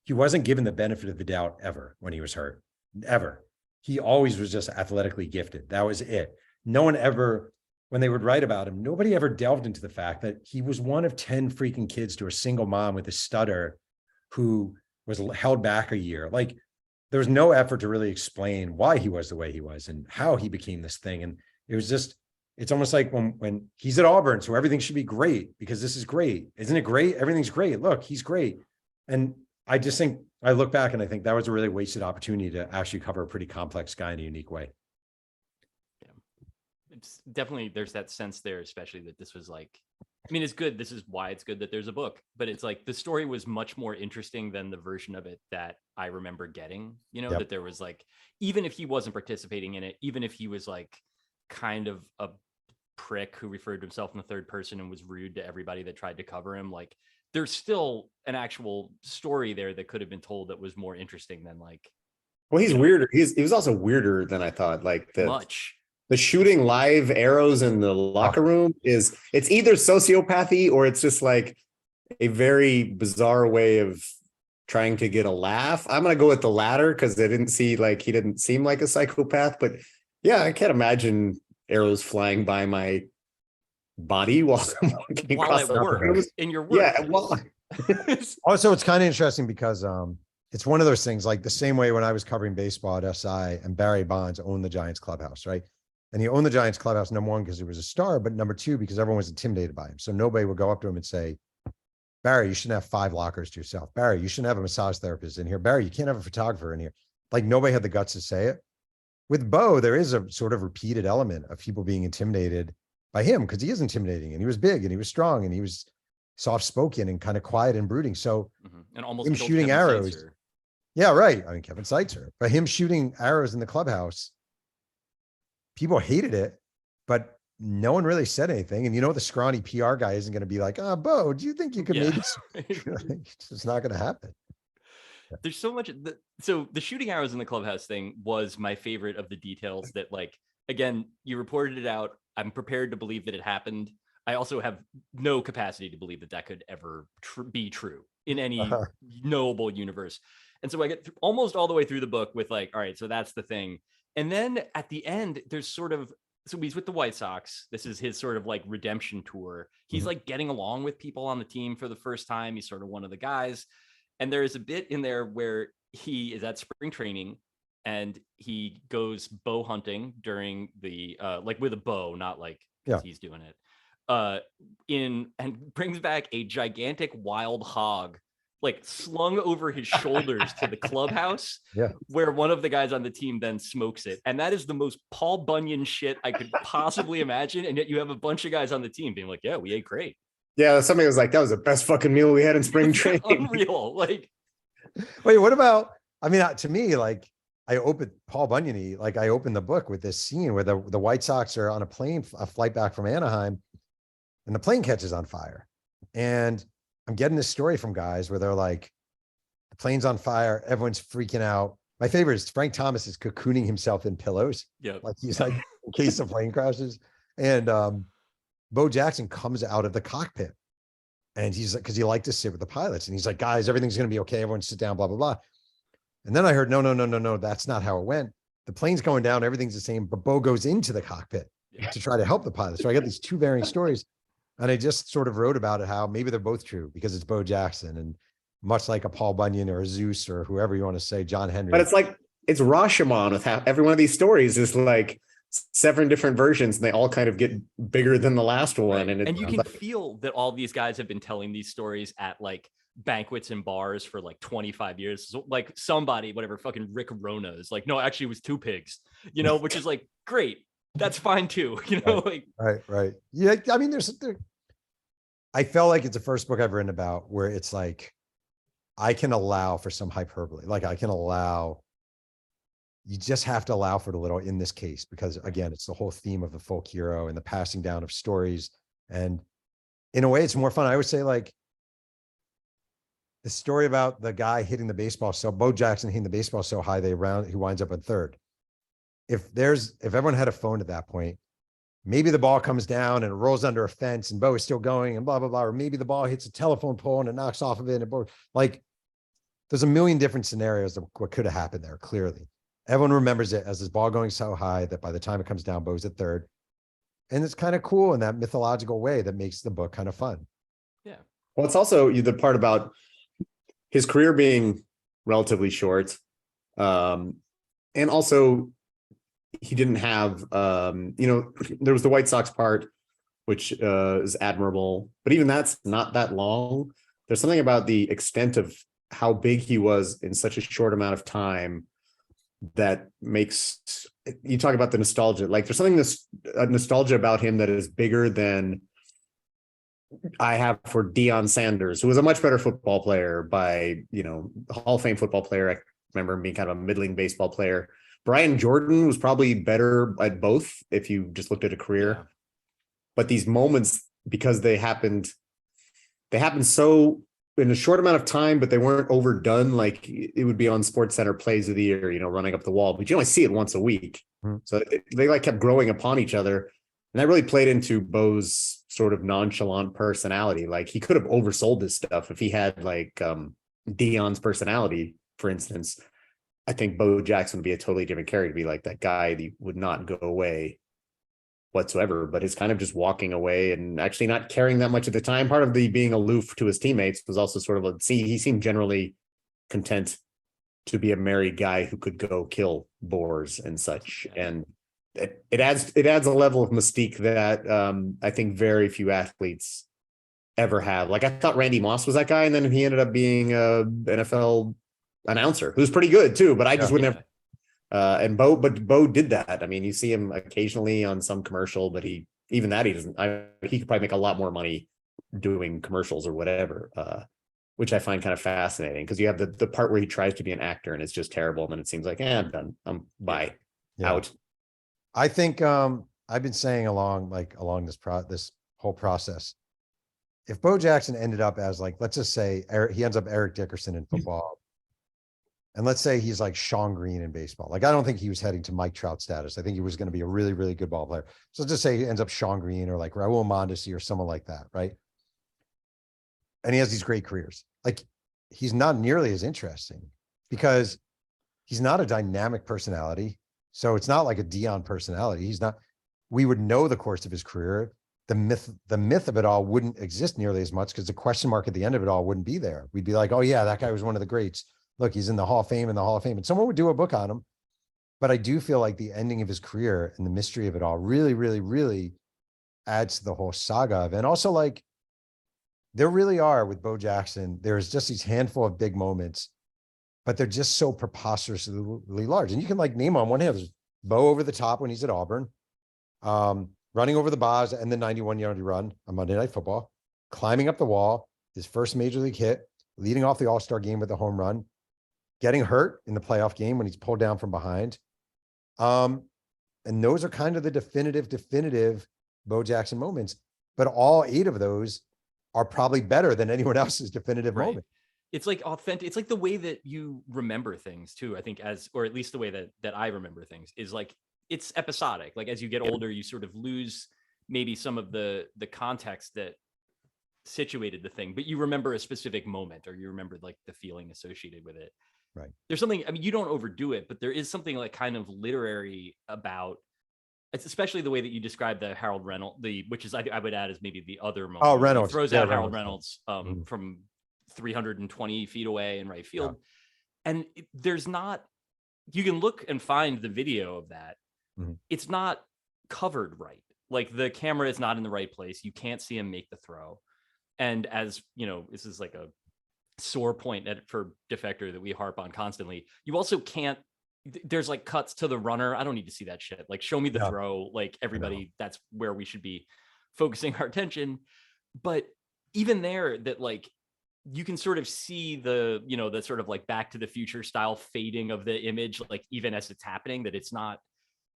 he wasn't given the benefit of the doubt ever when he was hurt, ever. He always was just athletically gifted. That was it. No one ever, when they would write about him, nobody ever delved into the fact that he was one of 10 freaking kids to a single mom with a stutter who was held back a year. Like, there was no effort to really explain why he was the way he was and how he became this thing. And it was just, it's almost like when he's at Auburn, so everything should be great because this is great. Isn't it great? Everything's great. Look, he's great. And I just think, I look back and I think that was a really wasted opportunity to actually cover a pretty complex guy in a unique way. Yeah. It's definitely, there's that sense there, especially that this was like, I mean, it's good. This is why it's good that there's a book, but it's like the story was much more interesting than the version of it that I remember getting, that there was like, even if he wasn't participating in it, even if he was like kind of a prick who referred to himself in the third person and was rude to everybody that tried to cover him, like, there's still an actual story there that could have been told that was more interesting than like. Well, he's weirder. He was also weirder than I thought. Like the shooting live arrows in the locker room it's either sociopathy or it's just like a very bizarre way of trying to get a laugh. I'm going to go with the latter because he didn't seem like a psychopath, but yeah, I can't imagine arrows flying by my body while I'm walking across at work, in your work. Yeah, well, also, it's kind of interesting because it's one of those things, like the same way when I was covering baseball at SI and Barry Bonds owned the Giants clubhouse, right? And he owned the Giants clubhouse, number one, because he was a star, but number two, because everyone was intimidated by him. So nobody would go up to him and say, Barry, you shouldn't have 5 lockers to yourself. Barry, you shouldn't have a massage therapist in here. Barry, you can't have a photographer in here. Like nobody had the guts to say it. With Bo, there is a sort of repeated element of people being intimidated by him because he is intimidating and he was big and he was strong and he was soft-spoken and kind of quiet and brooding. So and almost him killed shooting Kevin arrows. Seitzer. Yeah, right. I mean, Kevin Seitzer, but him shooting arrows in the clubhouse, people hated it, but no one really said anything. And the scrawny PR guy isn't going to be like, Bo, do you think you could maybe? It's just not going to happen. There's so much. So the shooting arrows in the clubhouse thing was my favorite of the details that, like, again, you reported it out. I'm prepared to believe that it happened. I also have no capacity to believe that could ever be true in any knowable universe. And so I get almost all the way through the book with like, all right, so that's the thing. And then at the end, there's sort of, so he's with the White Sox. This is his sort of like redemption tour. He's like getting along with people on the team for the first time. He's sort of one of the guys. And there is a bit in there where he is at spring training and he goes bow hunting during the, like with a bow, not like he's doing it, and brings back a gigantic wild hog, like slung over his shoulders to the clubhouse, where one of the guys on the team then smokes it. And that is the most Paul Bunyan shit I could possibly imagine. And yet you have a bunch of guys on the team being like, yeah, we ate great. Yeah, somebody was like, that was the best fucking meal we had in spring training. Unreal. Like, wait, what about, I mean, to me, like, I opened Paul Bunyan-y, like I opened the book with this scene where the White Sox are on a flight back from Anaheim, and the plane catches on fire. And I'm getting this story from guys where they're like, the plane's on fire, everyone's freaking out. My favorite is Frank Thomas is cocooning himself in pillows. Yeah. Like he's like, in case the plane crashes. And Bo Jackson comes out of the cockpit and he's like, because he liked to sit with the pilots. And he's like, guys, everything's going to be okay. Everyone sit down, blah, blah, blah. And then I heard, no, that's not how it went. The plane's going down, everything's the same, but Bo goes into the cockpit to try to help the pilots. So I got these two varying stories. And I just sort of wrote about it, how maybe they're both true because it's Bo Jackson, and much like a Paul Bunyan or a Zeus or whoever you want to say, John Henry. But it's like, it's Rashomon with how every one of these stories is like 7 different versions and they all kind of get bigger than the last one. Right. And you can like, feel that all these guys have been telling these stories at like banquets and bars for like 25 years. So like somebody, whatever, fucking Rick Rona is like, no, actually it was 2 pigs, which is like, great. That's fine too. Right. Yeah. I mean, I felt like it's the first book I've written about where it's like, I can allow for some hyperbole. Like you just have to allow for it a little in this case, because again, it's the whole theme of the folk hero and the passing down of stories. And in a way, it's more fun. I would say like the story about the guy hitting the baseball. So Bo Jackson hitting the baseball so high, he winds up in third. If everyone had a phone at that point, maybe the ball comes down and it rolls under a fence and Bo is still going and blah, blah, blah. Or maybe the ball hits a telephone pole and it knocks off of it. And like, there's a million different scenarios of what could have happened there. Clearly, everyone remembers it as this ball going so high that by the time it comes down, Bo's at third. And it's kind of cool in that mythological way that makes the book kind of fun. Yeah. Well, it's also the part about his career being relatively short. And also he didn't have, there was the White Sox part, which is admirable, but even that's not that long. There's something about the extent of how big he was in such a short amount of time that makes, you talk about the nostalgia, like there's something nostalgia about him that is bigger than I have for Deion Sanders, who was a much better football player by, Hall of Fame football player. I remember him being kind of a middling baseball player. Brian Jordan was probably better at both if you just looked at a career. Yeah. But these moments, because they happened so in a short amount of time, but they weren't overdone. Like it would be on SportsCenter Plays of the Year, running up the wall, but you only see it once a week. Mm-hmm. So they like kept growing upon each other. And that really played into Bo's sort of nonchalant personality. Like he could have oversold this stuff if he had like Deion's personality, for instance. I think Bo Jackson would be a totally different character, to be like that guy that would not go away whatsoever, but is kind of just walking away and actually not caring that much at the time. Part of the being aloof to his teammates was also sort of he seemed generally content to be a married guy who could go kill boars and such. And it adds a level of mystique that I think very few athletes ever have. Like I thought Randy Moss was that guy, and then he ended up being a NFL announcer who's pretty good too, but I just would never. And Bo did that. I mean, you see him occasionally on some commercial, but he doesn't. He could probably make a lot more money doing commercials or whatever, which I find kind of fascinating, because you have the part where he tries to be an actor and it's just terrible, and then it seems like, I'm done. I'm bye. Yeah. Out. I think I've been saying along this whole process, if Bo Jackson ended up as, like, let's just say he ends up Eric Dickerson in football, and let's say he's like Sean Green in baseball. Like, I don't think he was heading to Mike Trout status. I think he was going to be a really, really good ball player. So let's just say he ends up Sean Green or like Raul Mondesi or someone like that, right? And he has these great careers. Like, he's not nearly as interesting because he's not a dynamic personality. So it's not like a Dion personality. He's not. We would know the course of his career. The myth of it all wouldn't exist nearly as much, because the question mark at the end of it all wouldn't be there. We'd be like, oh yeah, that guy was one of the greats. Look, he's in the Hall of Fame, and someone would do a book on him. But I do feel like the ending of his career and the mystery of it all really, really, really adds to the whole saga of it. And also, like, there really are with Bo Jackson, there's just these handful of big moments, but they're just so preposterously large. And you can, like, name on one hand, there's Bo over the top when he's at Auburn, running over the bars and the 91-yard run on Monday Night Football, climbing up the wall, his first major league hit, leading off the All-Star game with a home run, getting hurt in the playoff game when he's pulled down from behind. And those are kind of the definitive Bo Jackson moments. But all 8 of those are probably better than anyone else's definitive moment. It's like authentic. It's like the way that you remember things too, I think, or at least the way that I remember things is like, it's episodic. Like, as you get older, you sort of lose maybe some of the context that situated the thing, but you remember a specific moment, or you remember like the feeling associated with it. Right. There's something, I mean, you don't overdo it, but there is something like kind of literary about, it's especially the way that you describe the Harold Reynolds, which is, I would add, is maybe the other moment. Oh, Reynolds. He throws out Harold Reynolds from 320 feet away in right field. Yeah. And there's not, you can look and find the video of that. Mm-hmm. It's not covered right. Like, the camera is not in the right place. You can't see him make the throw. And as you know, this is like a sore point for Defector that we harp on constantly. You also can't, there's like cuts to the runner. I don't need to see that shit. Like, show me the throw. Like, everybody, that's where we should be focusing our attention. But even there, that like, you can sort of see the, you know, the sort of like Back to the Future style fading of the image, like even as it's happening, that it's not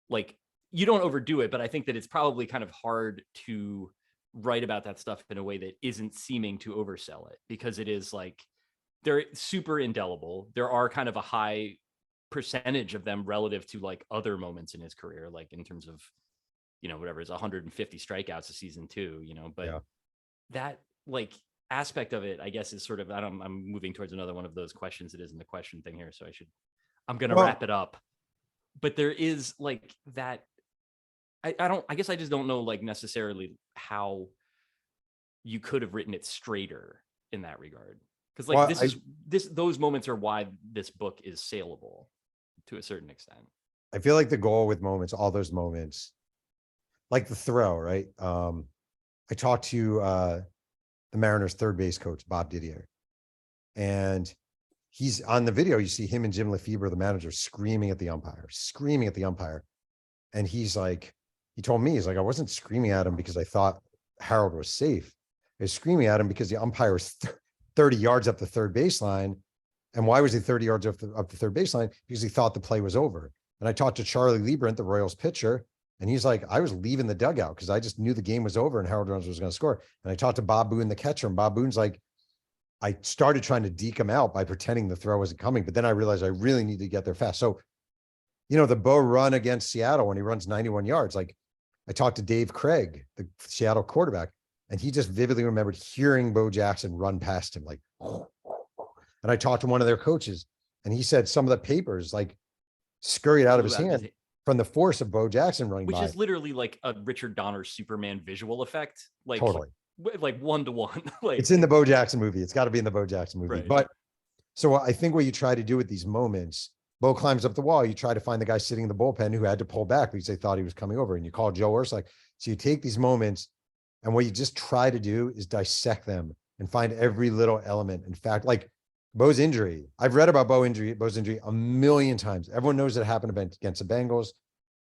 like, you don't overdo it, but I think that it's probably kind of hard to write about that stuff in a way that isn't seeming to oversell it, because it is like, they're super indelible. There are kind of a high percentage of them relative to like other moments in his career, like in terms of, you know, whatever, it's 150 strikeouts a season too, you know, but that like aspect of it, I guess, is sort of, I'm moving towards another one of those questions that isn't the question thing here. So I'm going to wrap it up, but there is like that. I guess I just don't know, like, necessarily how you could have written it straighter in that regard. Because like, those moments are why this book is saleable to a certain extent. I feel like the goal with moments, all those moments, like the throw, right? I talked to the Mariners third base coach, Bob Didier, and he's on the video. You see him and Jim Lefebvre, the manager, screaming at the umpire. And he's like, he told me, he's like, I wasn't screaming at him because I thought Harold was safe. I was screaming at him because the umpire was 30 yards up the third baseline. And why was he 30 yards up the third baseline? Because he thought the play was over. And I talked to Charlie Liebrant, the Royals pitcher, and he's like, I was leaving the dugout because I just knew the game was over and Harold Jones was going to score. And I talked to Bob Boone, the catcher, and Bob Boone's like, I started trying to deke him out by pretending the throw wasn't coming, but then I realized I really need to get there fast. So, you know, the Bo run against Seattle when he runs 91 yards, like, I talked to Dave Craig, the Seattle quarterback, and he just vividly remembered hearing Bo Jackson run past him, like, and I talked to one of their coaches, and he said some of the papers like scurried out of his hand from the force of Bo Jackson running by. Which is literally like a Richard Donner Superman visual effect. Like, totally. Like 1-to-1. Like, it's in the Bo Jackson movie. It's got to be in the Bo Jackson movie. Right. But So I think what you try to do with these moments, Bo climbs up the wall, you try to find the guy sitting in the bullpen who had to pull back because they thought he was coming over, and you call Joe Orslak. So you take these moments, and what you just try to do is dissect them and find every little element. In fact, like Bo's injury, I've read about Bo's injury a million times. Everyone knows it happened against the Bengals.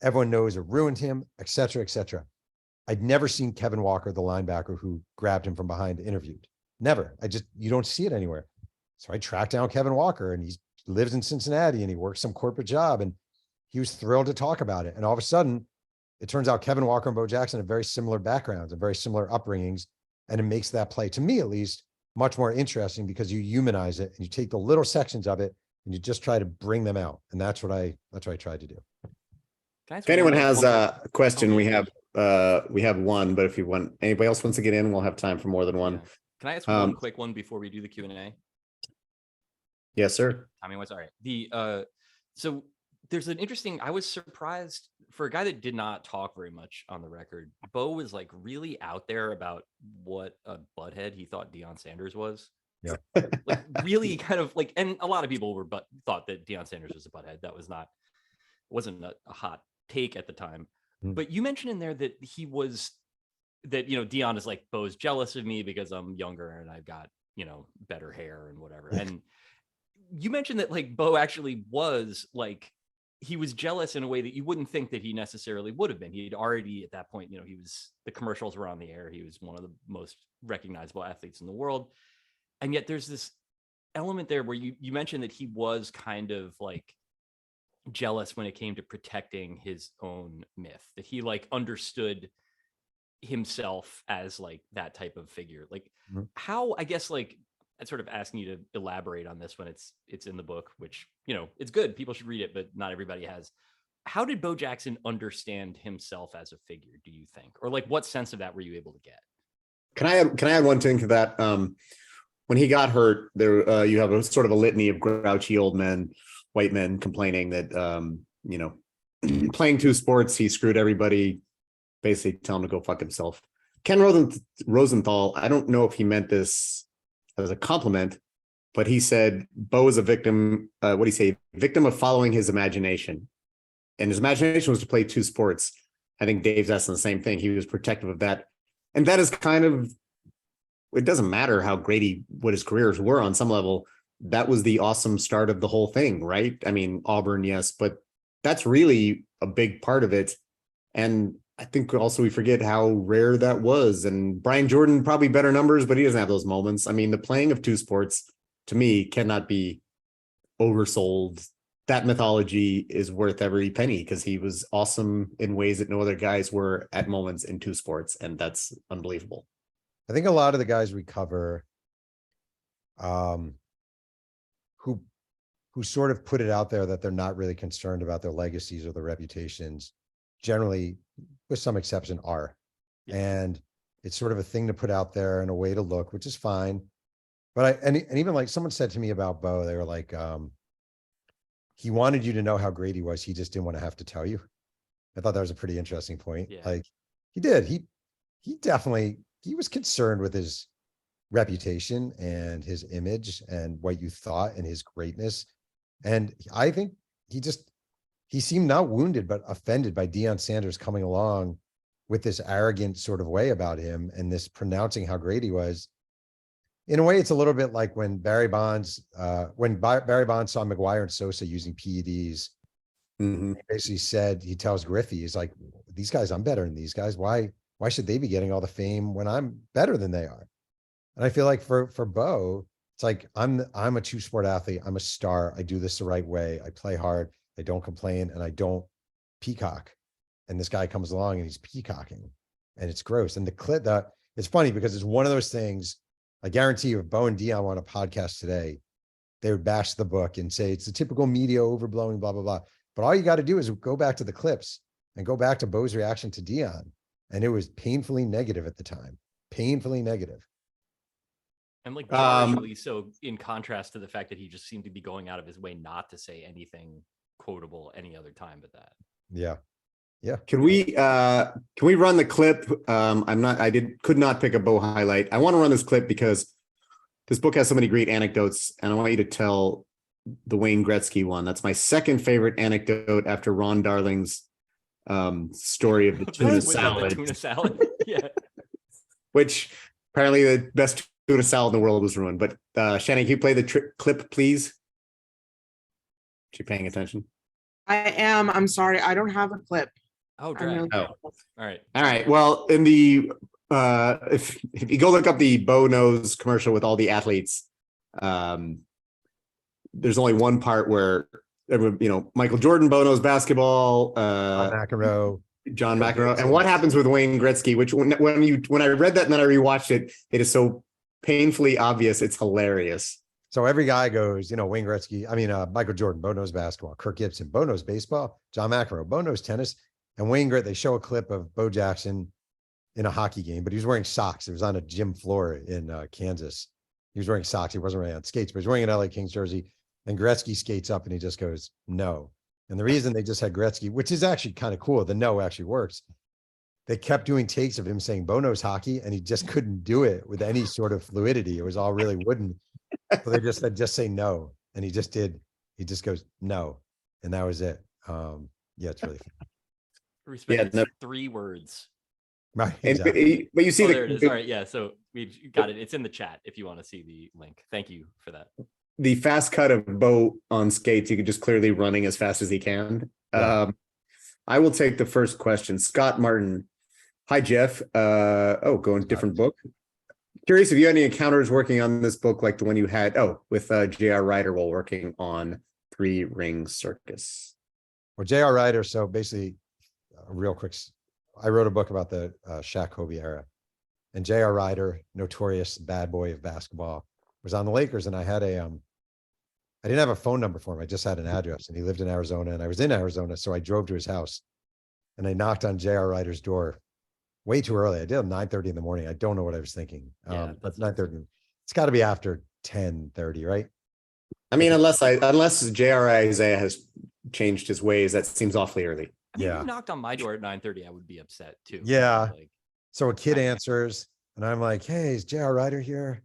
Everyone knows it ruined him, et cetera, et cetera. I'd never seen Kevin Walker, the linebacker who grabbed him from behind, interviewed. Never. You don't see it anywhere. So I tracked down Kevin Walker, and he lives in Cincinnati, and he works some corporate job, and he was thrilled to talk about it. And all of a sudden, it turns out Kevin Walker and Bo Jackson have very similar backgrounds and very similar upbringings. And it makes that play, to me at least, much more interesting because you humanize it and you take the little sections of it and you just try to bring them out. And that's what I tried to do. If anyone has a question, we have one, but if you want, anybody else wants to get in, we'll have time for more than one. Yeah. Can I ask one quick one before we do the Q&A? Yes, sir. I mean, what's all right. So there's an interesting, I was surprised for a guy that did not talk very much on the record. Bo was like really out there about what a butthead he thought Deion Sanders was. Yeah. Like really kind of like, and a lot of people thought that Deion Sanders was a butthead. That wasn't a hot take at the time. But you mentioned in there that Deion is like, Bo's jealous of me because I'm younger and I've got, better hair and whatever. And you mentioned that like Bo actually was like, he was jealous in a way that you wouldn't think that he necessarily would have been. He'd already at that point, the commercials were on the air. He was one of the most recognizable athletes in the world. And yet there's this element there where you mentioned that he was kind of like jealous when it came to protecting his own myth, that he like understood himself as like that type of figure. Like how, I guess, like I'm sort of asking you to elaborate on this when it's in the book, which, it's good. People should read it, but not everybody has. How did Bo Jackson understand himself as a figure, do you think? Or like what sense of that were you able to get? Can I add one thing to that? When he got hurt, there you have a sort of a litany of grouchy old men, white men complaining that playing two sports, he screwed everybody, basically tell him to go fuck himself. Ken Rosenthal, I don't know if he meant this as a compliment, but he said Bo is a victim. What do you say? Victim of following his imagination, and his imagination was to play two sports. I think Dave's asking the same thing. He was protective of that, and that is kind of. It doesn't matter how great what his careers were on some level. That was the awesome start of the whole thing, right? I mean, Auburn, yes, but that's really a big part of it. And I think also we forget how rare that was. And Brian Jordan, probably better numbers, but he doesn't have those moments. I mean, the playing of two sports, to me, cannot be oversold. That mythology is worth every penny because he was awesome in ways that no other guys were at moments in two sports. And that's unbelievable. I think a lot of the guys we cover, who sort of put it out there that they're not really concerned about their legacies or their reputations, generally, with some exception, are. Yeah. And it's sort of a thing to put out there and a way to look, which is fine. But and even like someone said to me about Bo, they were like, he wanted you to know how great he was. He just didn't want to have to tell you. I thought that was a pretty interesting point. Yeah. Like he did. He definitely, he was concerned with his reputation and his image and what you thought and his greatness. And I think he seemed not wounded, but offended by Deion Sanders coming along with this arrogant sort of way about him and this pronouncing how great he was. In a way, it's a little bit like when Barry Bonds saw McGuire and Sosa using PEDs. Mm-hmm. He basically said, he tells Griffey, he's like, these guys, I'm better than these guys. Why should they be getting all the fame when I'm better than they are? And I feel like for Bo, it's like, I'm a two sport athlete. I'm a star. I do this the right way. I play hard. I don't complain and I don't peacock. And this guy comes along and he's peacocking and it's gross. And the clip that it's funny because it's one of those things. I guarantee you if Bo and Deion were on a podcast today, they would bash the book and say, it's the typical media overblowing, blah, blah, blah. But all you got to do is go back to the clips and go back to Bo's reaction to Deion. And it was painfully negative at the time, painfully negative. And like, jarringly so in contrast to the fact that he just seemed to be going out of his way not to say anything quotable any other time but that. Yeah. Yeah. Can we run the clip? Could not pick a Bo highlight. I want to run this clip because this book has so many great anecdotes, and I want you to tell the Wayne Gretzky one. That's my second favorite anecdote after Ron Darling's story of the tuna salad, The tuna salad. Yeah. which apparently the best tuna salad in the world was ruined. But Shannon, can you play the clip, please? She paying attention? I am. I'm sorry. I don't have a clip. Oh, I'm drag. really- All right. All right. Well, in the if you go look up the Bo Knows commercial with all the athletes, there's only one part where Michael Jordan, Bo Knows basketball, McEnroe. John McEnroe, and what happens with Wayne Gretzky? Which when I read that and then I rewatched it, it is so painfully obvious. It's hilarious. So every guy goes, Wayne Gretzky, Michael Jordan, Bo knows basketball, Kirk Gibson, Bo knows baseball, John McEnroe, Bo knows tennis, and Wayne Gretzky, they show a clip of Bo Jackson in a hockey game, but he was wearing socks. It was on a gym floor in Kansas. He was wearing socks. He wasn't wearing on skates, but he was wearing an LA Kings jersey. And Gretzky skates up and he just goes, no. And the reason they just had Gretzky, which is actually kind of cool, the no actually works. They kept doing takes of him saying Bo knows hockey, and he just couldn't do it with any sort of fluidity. It was all really wooden. So they just said, just say no. And he just did. He just goes, no. And that was it. Yeah, it's really fun. Respect. Yeah, 3 words. Right. Exactly. But you see there it is. All right. Yeah. So we've got it. It's in the chat if you want to see the link. Thank you for that. The fast cut of Bo on skates, you could just clearly running as fast as he can. Yeah. I will take the first question. Scott Martin. Hi, Jeff. Going different book. Curious if you had any encounters working on this book like the one you had, with J.R. Ryder while working on Three Ring Circus. Well, J.R. Ryder, so basically, real quick, I wrote a book about the Shaq Kobe era. And J.R. Ryder, notorious bad boy of basketball, was on the Lakers, and I had I didn't have a phone number for him. I just had an address, and he lived in Arizona, and I was in Arizona. So I drove to his house and I knocked on J.R. Ryder's door way too early. I did it 9:30 in the morning. I don't know what I was thinking. But 9:30, it's got to be after 10:30, right? I mean, unless J.R. Isaiah has changed his ways, that seems awfully early. I mean, if you knocked on my door at 9:30, I would be upset too. Yeah. So a kid answers, and I'm like, hey, is J.R. Ryder here?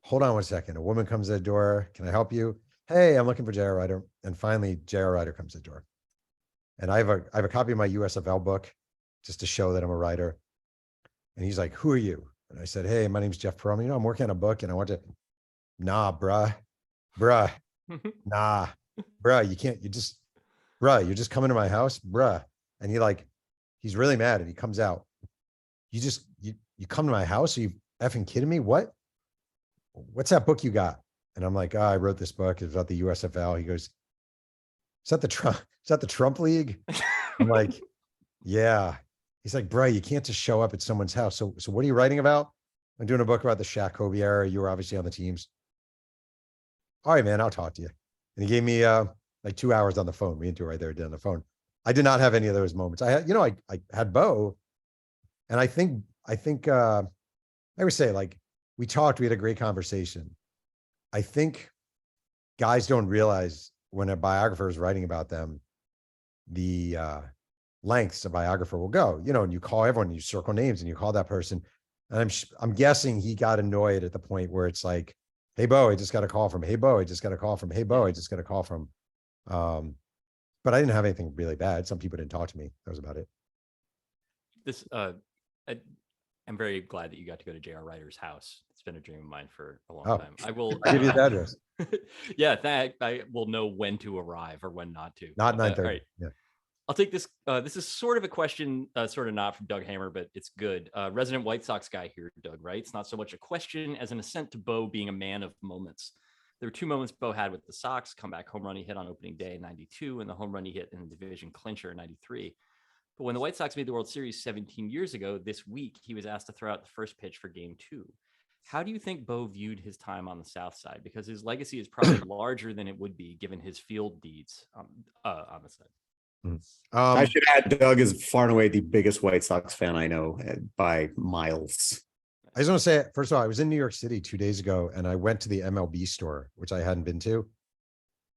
Hold on one second. A woman comes to the door. Can I help you? Hey, I'm looking for J.R. Ryder. And finally, J.R. Ryder comes to the door. And I have a copy of my USFL book just to show that I'm a writer. And he's like, who are you? And I said, hey, my name's Jeff Pearlman. I'm working on a book and I want to, nah, bruh, nah, bruh, you're just coming to my house, bruh. And he's really mad and he comes out. You come to my house? Are you effing kidding me? What's that book you got? And I'm like, I wrote this book. It's about the USFL. He goes, is that the Trump League? I'm like, yeah. He's like, bro, you can't just show up at someone's house. So what are you writing about? I'm doing a book about the Shaq Kobe era. You were obviously on the teams. All right, man, I'll talk to you. And he gave me like 2 hours on the phone. Me and two right there on the phone. I did not have any of those moments. I had Bo, and I think I would say, like, we talked, we had a great conversation. I think guys don't realize when a biographer is writing about them, the lengths a biographer will go, and you call everyone, you circle names and you call that person. And I'm guessing he got annoyed at the point where it's like, hey, Bo, I just got a call from, hey, Bo, I just got a call from, hey, Bo, I just got a call from. But I didn't have anything really bad. Some people didn't talk to me. That was about it. I'm very glad that you got to go to J.R. Ryder's house. It's been a dream of mine for a long time. I will give you the address. Yeah, I will know when to arrive or when not to. Not 9:30. Right. Yeah. I'll take this. This is sort of a question, sort of not from Doug Hammer, but it's good. Resident White Sox guy here, Doug writes, not so much a question as an assent to Bo being a man of moments. There were 2 moments Bo had with the Sox: comeback home run he hit on opening day in '92, and the home run he hit in the division clincher in '93. But when the White Sox made the World Series 17 years ago, this week, he was asked to throw out the first pitch for Game 2. How do you think Bo viewed his time on the South Side? Because his legacy is probably larger than it would be given his field deeds on the side. I should add, Doug is far and away the biggest White Sox fan I know by miles. I just want to say, first of all, I was in New York City 2 days ago and I went to the MLB store, which I hadn't been to.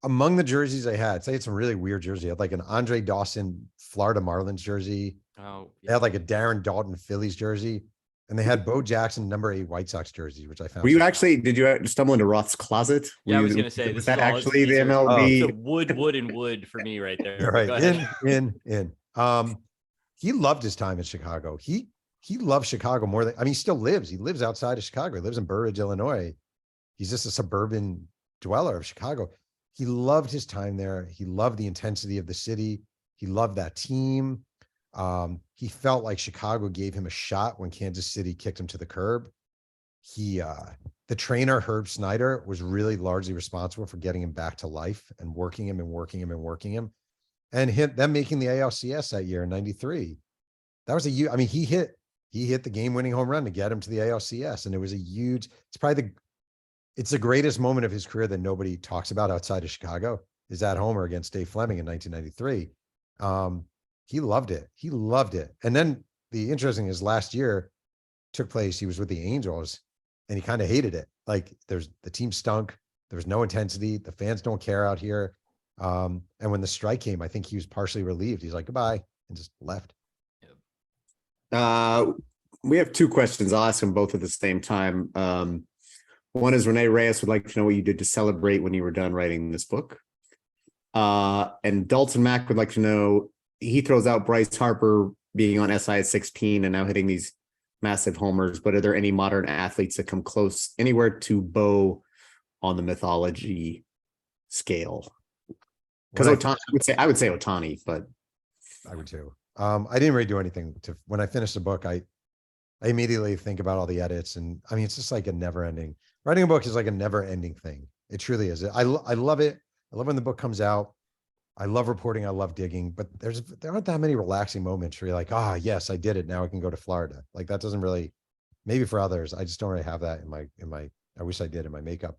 Among the jerseys I had, say it's some really weird jersey. I had like an Andre Dawson Florida Marlins jersey. Oh, yeah. I had like a Darren Dalton Phillies jersey. And they had Bo Jackson #8 White Sox jersey, which I found. Did you stumble into Roth's closet? Yeah, I was going to say, was this that is all actually the it's MLB? a wood and wood for me right there. All But right. go ahead. In. He loved his time in Chicago. He loved Chicago more than, I mean, he still lives. He lives outside of Chicago. He lives in Burridge, Illinois. He's just a suburban dweller of Chicago. He loved his time there. He loved the intensity of the city. He loved that team. He felt like Chicago gave him a shot when Kansas City kicked him to the curb. The trainer, Herb Snyder, was really largely responsible for getting him back to life and working him. And them making the ALCS that year in '93. That was a huge, I mean, he hit the game-winning home run to get him to the ALCS. And it was a huge, it's the greatest moment of his career that nobody talks about outside of Chicago, is that homer against Dave Fleming in 1993. He loved it. And then the interesting is last year took place, he was with the Angels and he kind of hated it. Like the team stunk. There was no intensity. The fans don't care out here. And when the strike came, I think he was partially relieved. He's like, goodbye, and just left. We have two questions. I'll ask them both at the same time. One is Renee Reyes would like to know what you did to celebrate when you were done writing this book. And Dalton Mack would like to know, he throws out Bryce Harper being on SI at 16 and now hitting these massive homers, but are there any modern athletes that come close anywhere to Bo on the mythology scale? Because I would say Ohtani, but I would too. I didn't really do anything when I finished the book. I immediately think about all the edits, and I mean, it's just like a never ending. Writing a book is like a never ending thing. It truly is. I love it. I love when the book comes out. I love reporting. I love digging, but there aren't that many relaxing moments where you're like, yes, I did it. Now I can go to Florida. Like that doesn't really, maybe for others, I just don't really have that in my, I wish I did in my makeup.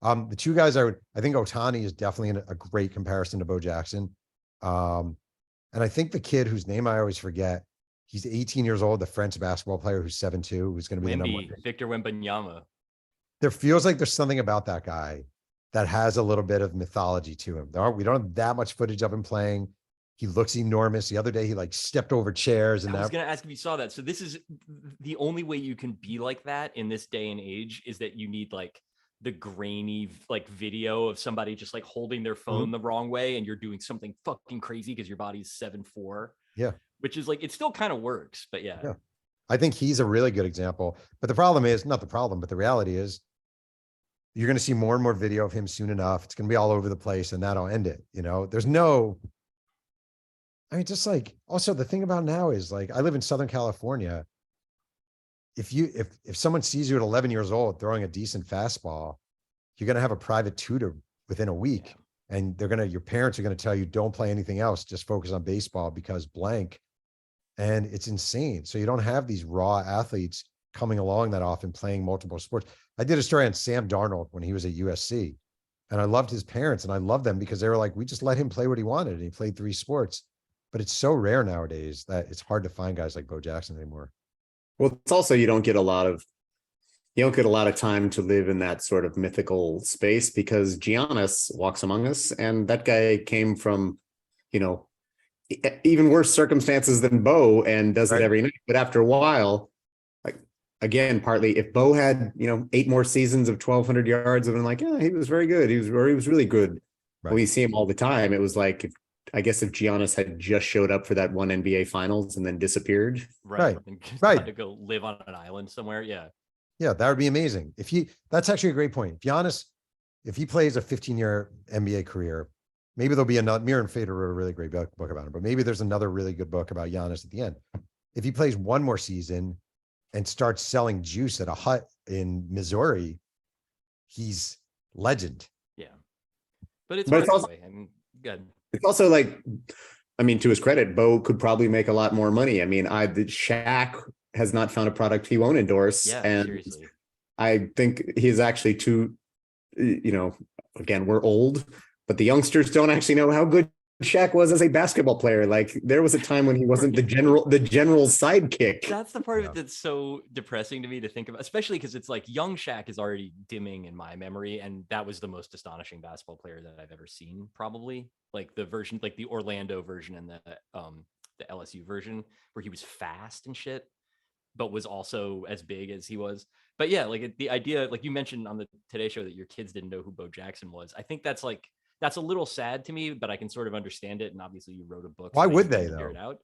The two guys I think Ohtani is definitely a great comparison to Bo Jackson. And I think the kid whose name I always forget, he's 18 years old, the French basketball player who's 7'2", who's going to be the number one. Victor Wembanyama. There feels like there's something about that guy that has a little bit of mythology to him. We don't have that much footage of him playing. He looks enormous. The other day, he like stepped over chairs. And I was going to ask if you saw that. So this is the only way you can be like that in this day and age, is that you need like the grainy like video of somebody just like holding their phone the wrong way, and you're doing something fucking crazy because your body's 7'4". Yeah. Which is like, it still kind of works, but yeah. I think he's a really good example. But the problem is, not the problem, but the reality is, you're going to see more and more video of him soon enough. It's going to be all over the place, and that'll end it. There's no, I mean, just like, also the thing about now is like, I live in Southern California. If someone sees you at 11 years old throwing a decent fastball, you're going to have a private tutor within a week. And your parents are going to tell you, don't play anything else, just focus on baseball because blank. And it's insane. So you don't have these raw athletes coming along that often playing multiple sports. I did a story on Sam Darnold when he was at USC, and I loved his parents, and I loved them because they were like, we just let him play what he wanted, and he played 3 sports. But it's so rare nowadays that it's hard to find guys like Bo Jackson anymore. Well, it's also, you don't get a lot of time to live in that sort of mythical space, because Giannis walks among us, and that guy came from, even worse circumstances than Bo, and does it every night. But after a while, like, again, partly if Bo had, 8 more seasons of 1,200 yards, I've been like, yeah, he was very good. He was really good. Right. We see him all the time. It was like, I guess if Giannis had just showed up for that one NBA Finals and then disappeared. Right. To go live on an island somewhere. Yeah. Yeah, that would be amazing. That's actually a great point. If he plays a 15-year NBA career, maybe there'll be another. Mir and Fader wrote a really great book about him, but maybe there's another really good book about Giannis at the end. If he plays one more season and starts selling juice at a hut in Missouri, he's legend. Yeah, but it's also, good. It's also like, to his credit, Bo could probably make a lot more money. Shaq has not found a product he won't endorse. Yeah, and seriously. I think he's actually too, again, we're old, but the youngsters don't actually know how good Shaq was as a basketball player. Like, there was a time when he wasn't the general sidekick. That's the part of it that's so depressing to me to think about, especially because it's like young Shaq is already dimming in my memory, and that was the most astonishing basketball player that I've ever seen, probably. Like the version, like the Orlando version and the LSU version, where he was fast and shit. but was also as big as he was. But yeah, like the idea, like you mentioned on the Today Show that your kids didn't know who Bo Jackson was. I think that's a little sad to me, but I can sort of understand it. And obviously you wrote a book. Why so would you they can figure though? it out.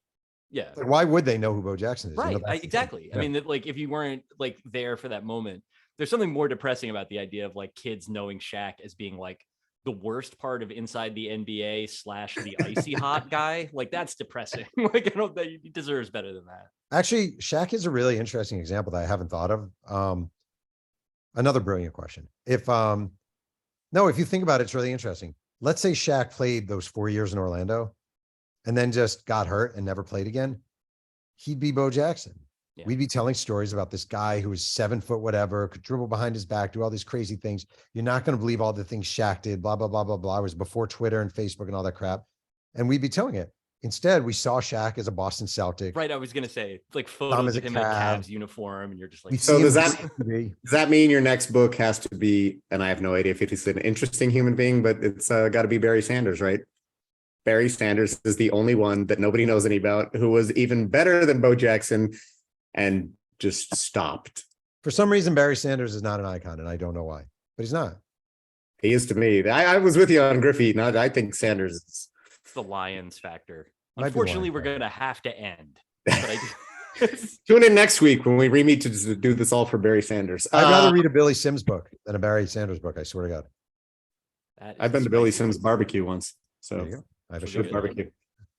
Yeah. Like, why would they know who Bo Jackson is? You know, Right. that's the thing. Exactly. Yeah. I mean, that like if you weren't like there for that moment, there's something more depressing about the idea of like kids knowing Shaq as being like the worst part of inside the NBA / the icy hot guy. Like that's depressing. Like I don't think he deserves better than that. Actually, Shaq is a really interesting example that I haven't thought of. Another brilliant question. If you think about it, it's really interesting. Let's say Shaq played those 4 years in Orlando and then just got hurt and never played again. He'd be Bo Jackson. Yeah. We'd be telling stories about this guy who was 7 foot, whatever, could dribble behind his back, do all these crazy things. You're not going to believe all the things Shaq did, blah, blah, blah, blah, blah. It was before Twitter and Facebook and all that crap. And we'd be telling it. Instead, we saw Shaq as a Boston Celtic. Right. I was going to say like Tom photos is of a him in a Cav. Cavs uniform. And you're just We like, So see does him that- on TV. Does that mean your next book has to be, and I have no idea if he's an interesting human being, but it's got to be Barry Sanders, right? Barry Sanders is the only one that nobody knows any about who was even better than Bo Jackson and just stopped. For some reason, Barry Sanders is not an icon, and I don't know why, but he's not. He is to me. I was with you on Griffey. Not, I think Sanders is. it's the Lions factor. Might be Unfortunately, Lions we're factor. going to have to end. But I, Tune in next week when we re-meet to do this all for Barry Sanders. I'd rather read a Billy Sims book than a Barry Sanders book. I swear to God. that I've is been to Billy spicy. Sims barbecue once. There So you go. I have a So show. good. barbecue.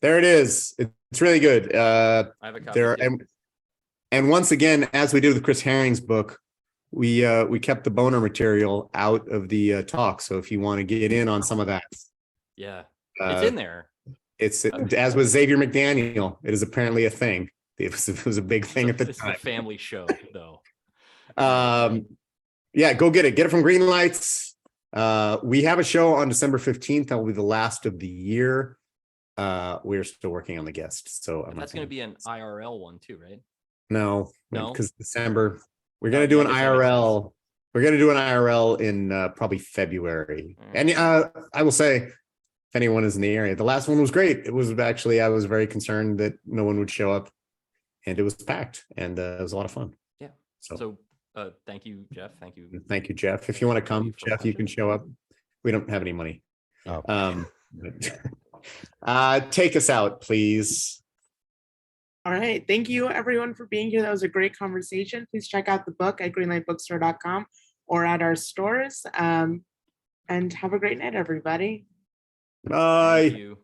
There it is. It's really good. I have a copy. There too. and once again, as we do with Chris Herring's book, we kept the boner material out of the talk. So if you want to get in on some of that, Yeah. uh, It's in there. it's as with Xavier McDaniel. It is apparently a thing. It was a big thing at the It's time. the family show, though. Yeah, go get it. Get it from Green Lights. We have a show on December 15th. That will be the last of the year. We're still working on the guest. So But that's going to be an IRL one too, right? no, No? because December, we're Oh, going to do yeah, an I guess that makes IRL. We're going to do an IRL in probably February. Mm. And I will say, if anyone is in the area, the last one was great. It was actually, I was very concerned that no one would show up, and it was packed, and it was a lot of fun. Yeah. So Thank you, Jeff. Thank you. thank you, Jeff. If you want to Thank you come, for Jeff, you watching. can show up. We don't have any money. Oh. Take us out, please. All right. Thank you, everyone, for being here. That was a great conversation. Please check out the book at greenlightbookstore.com or at our stores. And have a great night, everybody. Bye. Thank you.